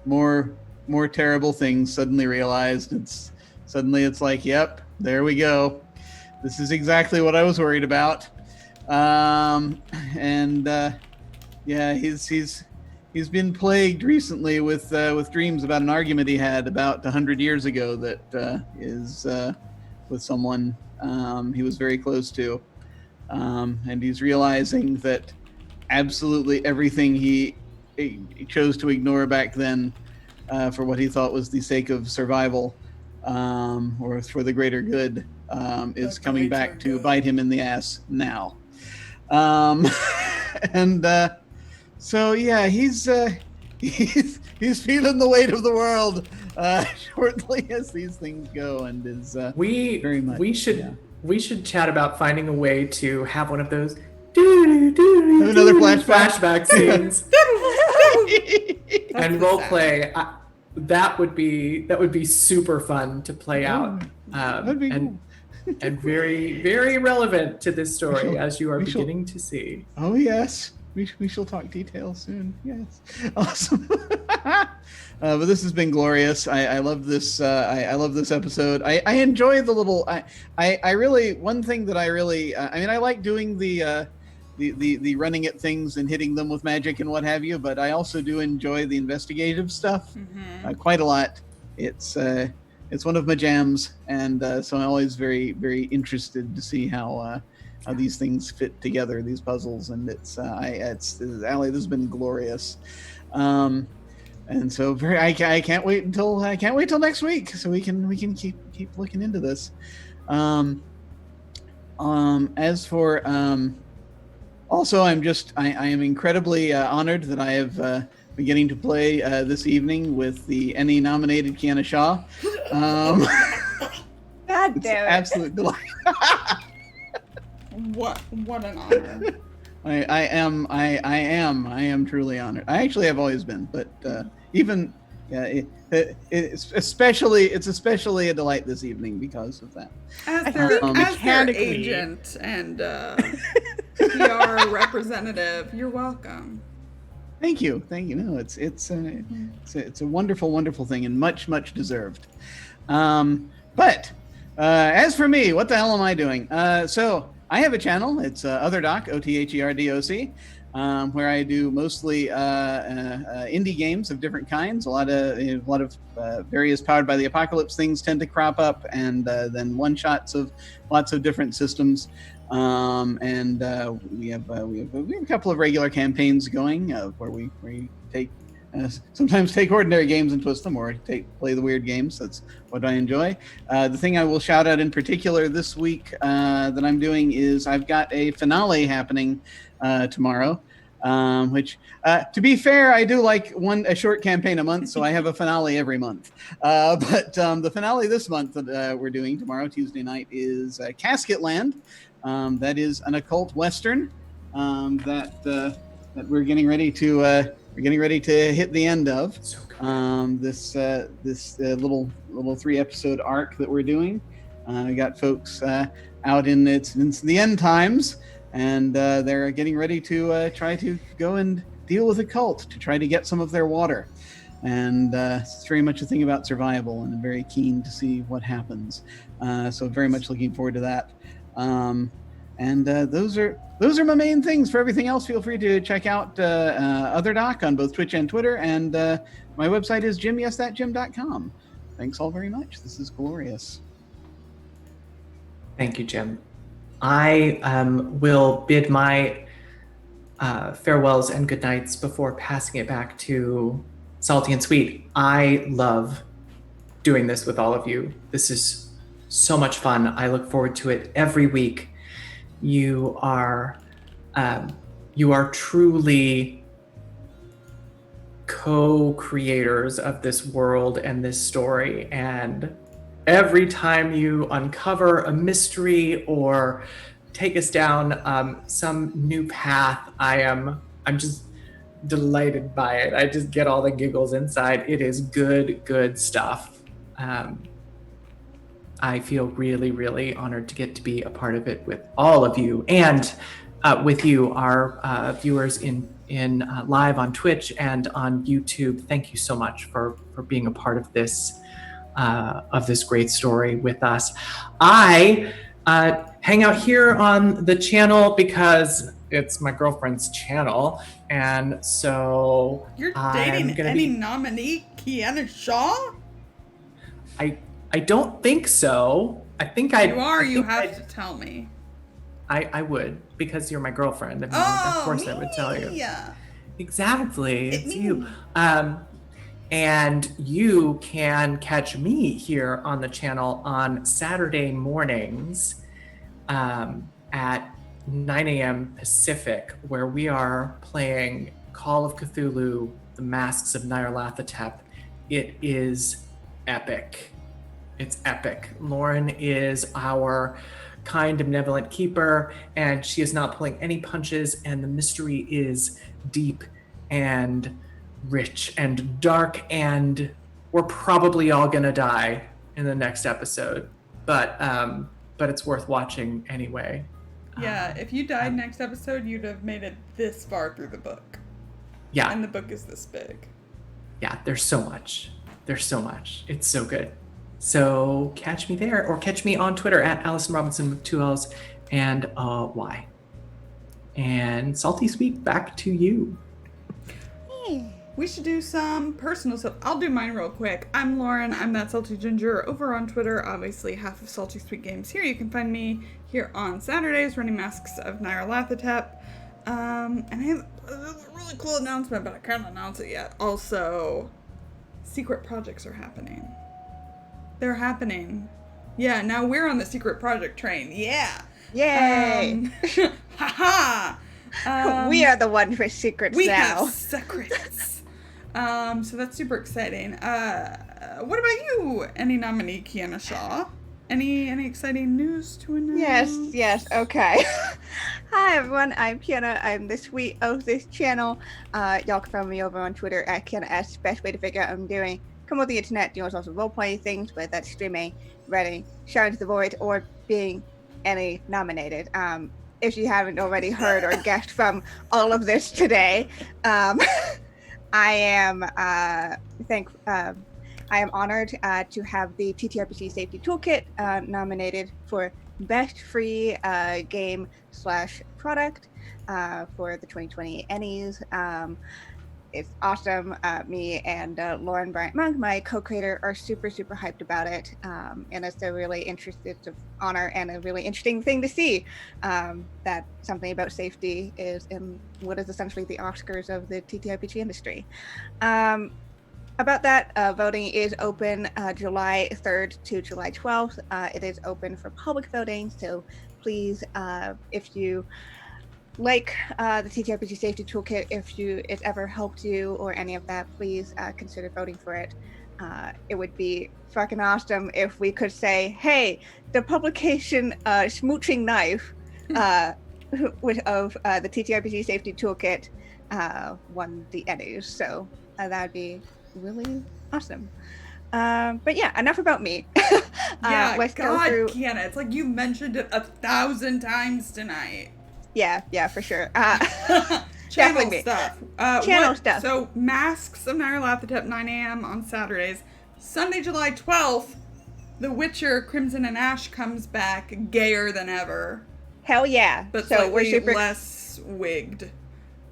more terrible things suddenly realized. It's like, yep, there we go. This is exactly what I was worried about. Yeah, he's been plagued recently with dreams about an argument he had about 100 years ago that is with someone he was very close to, and he's realizing that absolutely everything he chose to ignore back then for what he thought was the sake of survival or for the greater good is coming back to bite him in the ass now. So yeah, he's feeling the weight of the world shortly as these things go, and is very much. We should chat about finding a way to have one of those another flashback scenes and role play. That would be super fun to play out, that'd be cool. and very, very relevant to this story, as you are beginning to see. Oh yes, we shall talk details soon. Yes, awesome. But this has been glorious. I love this. I love this episode. I enjoy the little. I really, one thing that I really. I like doing the running at things and hitting them with magic and what have you. But I also do enjoy the investigative stuff quite a lot. It's one of my jams, and so I'm always very, very interested to see how these things fit together, these puzzles, and Allie, this has been glorious, and so I can't wait till next week, so we can keep looking into this. As for also, I am incredibly honored that I have. Getting to play this evening with the Emmy-nominated Kienna Shaw. God damn it. Absolute delight. What an honor. I am truly honored. I actually have always been, but even it's especially a delight this evening because of that. As their mechanically- agent and PR representative, you're welcome. Thank you. No, it's a wonderful thing and much deserved. But as for me, what the hell am I doing? So I have a channel. It's Otherdoc, OTHERDOC, where I do mostly indie games of different kinds. A lot of various Powered by the Apocalypse things tend to crop up, and then one shots of lots of different systems. And we have a couple of regular campaigns going where we take sometimes take ordinary games and twist them, or play the weird games. That's what I enjoy. The thing I will shout out in particular this week that I'm doing is I've got a finale happening tomorrow. Which, to be fair, I do like a short campaign a month, so I have a finale every month. But the finale this month that we're doing tomorrow, Tuesday night, is Casket Land. That is an occult western that we're getting ready to hit the end of. This little 3-episode arc that we're doing. We got folks out in the end times, and they're getting ready to try to go and deal with a cult to try to get some of their water. And it's very much a thing about survival, and I'm very keen to see what happens. So very much looking forward to that. And those are my main things. For everything else, feel free to check out Otherdoc on both Twitch and Twitter. And my website is jimyesthatjim.com. Thanks all very much. This is glorious. Thank you, Jim. I will bid my farewells and good nights before passing it back to Salty and Sweet. I love doing this with all of you. This is so much fun. I look forward to it every week. You are truly co-creators of this world and this story, and every time you uncover a mystery or take us down some new path, I'm just delighted by it. I just get all the giggles inside. It is good stuff. I feel really honored to get to be a part of it with all of you, and with you, our viewers in live on Twitch and on YouTube. Thank you so much for being a part of this great story with us. I hang out here on the channel because it's my girlfriend's channel, and so you're dating any nominee Kienna Shaw? I don't think so. I think I. You are. You have to tell me. I would, because you're my girlfriend. I mean, of course I would tell you. Yeah. Exactly. It's you. And you can catch me here on the channel on Saturday mornings at 9 a.m. Pacific, where we are playing Call of Cthulhu, The Masks of Nyarlathotep. It is epic. It's epic. Lauren is our kind and benevolent keeper, and she is not pulling any punches, and the mystery is deep and rich and dark, and we're probably all gonna die in the next episode, but it's worth watching anyway. Yeah, if you died next episode, you'd have made it this far through the book. Yeah. And the book is this big. Yeah, there's so much. It's so good. So catch me there, or catch me on Twitter at Allyson Robinson with 2 L's and Y. And Salty Sweet, back to you. We should do some personal stuff. I'll do mine real quick. I'm Lauren. I'm that Salty Ginger over on Twitter. Obviously, half of Salty Sweet Games here. You can find me here on Saturdays running Masks of Nyarlathotep. And I have a really cool announcement, but I can't announce it yet. Also, secret projects are happening. They're happening. Yeah, now we're on the secret project train. Yeah. Yay! Haha! We are the one for secrets we now. have secrets. So that's super exciting. What about you? Any nominee Kienna Shaw? Any exciting news to announce? Yes, okay. Hi everyone, I'm Kienna. I'm the sweet of this channel. Y'all can follow me over on Twitter at KiennaS. Best way to figure out what I'm doing. Come on the internet, doing lots of role-playing things, whether that's streaming, writing, shouting to the void, or being any nominated. If you haven't already heard or guessed from all of this today, I am honored to have the TTRPG Safety Toolkit nominated for Best Free Game / Product for the 2020 Ennies. It's awesome. Me and Lauren Bryant Monk, my co-creator, are super hyped about it. And it's a really interesting honor and a really interesting thing to see that something about safety is in what is essentially the Oscars of the TTRPG industry. About that, voting is open July 3rd to July 12th. It is open for public voting, so please, if you like the TTRPG Safety Toolkit, if it's ever helped you or any of that, please consider voting for it. It would be fucking awesome if we could say, hey, the publication Smooching Knife of the TTRPG Safety Toolkit won the Ennies, so that would be really awesome. But yeah, enough about me. Let's go through. Kienna, it's like you mentioned it 1,000 times tonight. Yeah, for sure. Channel stuff. Channel stuff. So, Masks of Nyarlathotep, 9 a.m. on Saturdays. Sunday, July 12th, The Witcher, Crimson and Ash comes back, gayer than ever. Hell yeah. But so slightly we're super less wigged.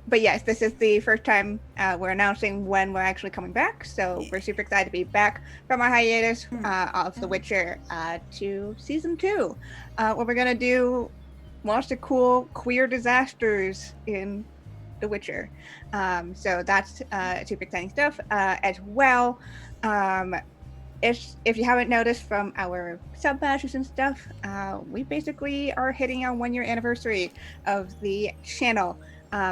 But yes, this is the first time we're announcing when we're actually coming back. So we're super excited to be back from our hiatus of The Witcher to season 2. Where we're going to do lots of cool queer disasters in The Witcher. So that's super exciting stuff as well. If you haven't noticed from our sub badges and stuff, we basically are hitting our 1-year anniversary of the channel.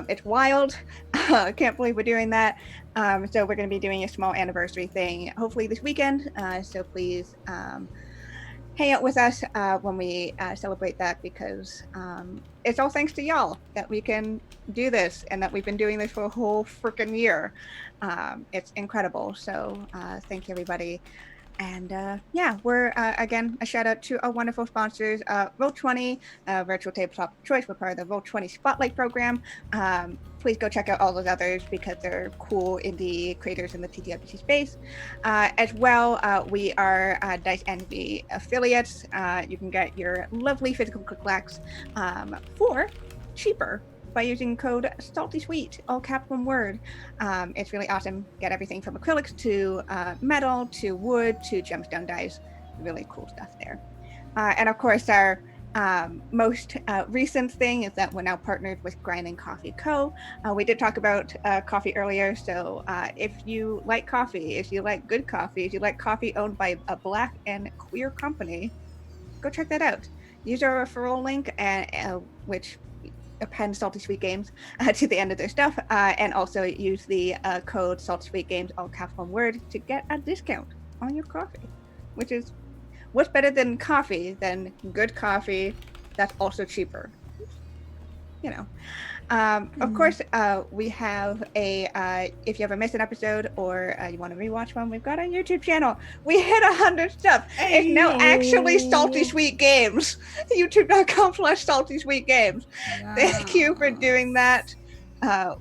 It's wild. I can't believe we're doing that. So we're going to be doing a small anniversary thing, hopefully this weekend. So please hang out with us when we celebrate that, because it's all thanks to y'all that we can do this and that we've been doing this for a whole freaking year. It's incredible. So thank you, everybody. And yeah, we're again, a shout out to our wonderful sponsors, Roll20, Virtual Tabletop Choice. We're part of the Roll20 Spotlight program. Please go check out all those others because they're cool indie creators in the TTRPG space. As well, we are Dice Envy affiliates. You can get your lovely physical clicklacks for cheaper by using code SaltySweet, all capital one word. It's really awesome. Get everything from acrylics to metal to wood to gemstone dice. Really cool stuff there. And of course, our most recent thing is that we're now partnered with Grinding Coffee Co. We did talk about coffee earlier, so if you like coffee, if you like good coffee, if you like coffee owned by a Black and queer company, go check that out. Use our referral link, which append Salty Sweet Games to the end of their stuff, and also use the code Salty Sweet Games, all capital one word, to get a discount on your coffee. Which is, what's better than coffee than good coffee that's also cheaper? You know. Of course, we have if you ever missed an episode or you want to rewatch one, we've got a YouTube channel. We hit 100 subs. It's now actually Salty Sweet Games. YouTube.com/Salty Sweet Games. Yeah. Thank you for doing that.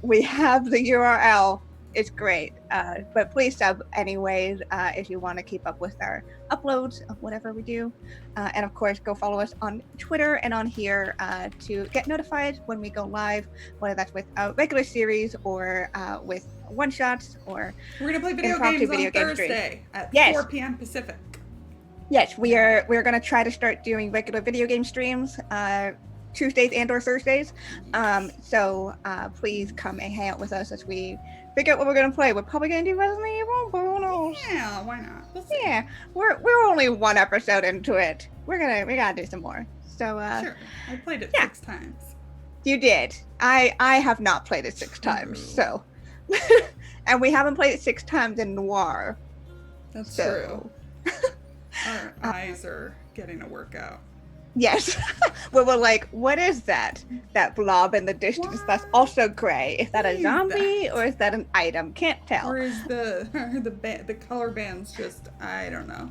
We have the URL. It's great. But please sub anyways if you want to keep up with our uploads of whatever we do. And of course, go follow us on Twitter and on here to get notified when we go live, whether that's with a regular series or with one-shots or we're going to play video games on Thursday at 4 p.m. Pacific. Yes, we're going to try to start doing regular video game streams Tuesdays and or Thursdays. So please come and hang out with us as we figure out what we're gonna play. We're probably gonna do Resident Evil, but who knows? Yeah, why not? We'll see. Yeah, we're only one episode into it. We gotta do some more. So sure. I played it 6 times. You did. I have not played it 6 times. So, and we haven't played it 6 times in Noir. That's true. Our eyes are getting a workout. Yes. We're like, what is that? That blob in the distance that's also gray. Is that What a is zombie that? or is that an item? Can't tell. Or is the color bands just, I don't know.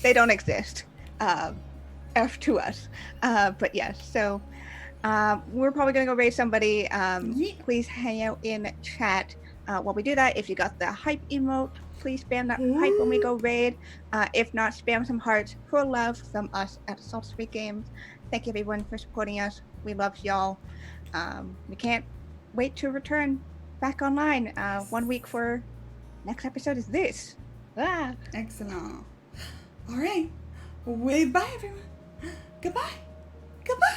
They don't exist. F to us. But yes, so we're probably gonna go raid somebody. Yeah. Please hang out in chat while we do that. If you got the hype emote, please spam that hype when we go raid. If not, spam some hearts for love from us at Salt Street Games. Thank you everyone for supporting us. We love y'all. We can't wait to return back online. 1 week for next episode is this. Excellent. All right. Wave bye, everyone. Goodbye. Goodbye.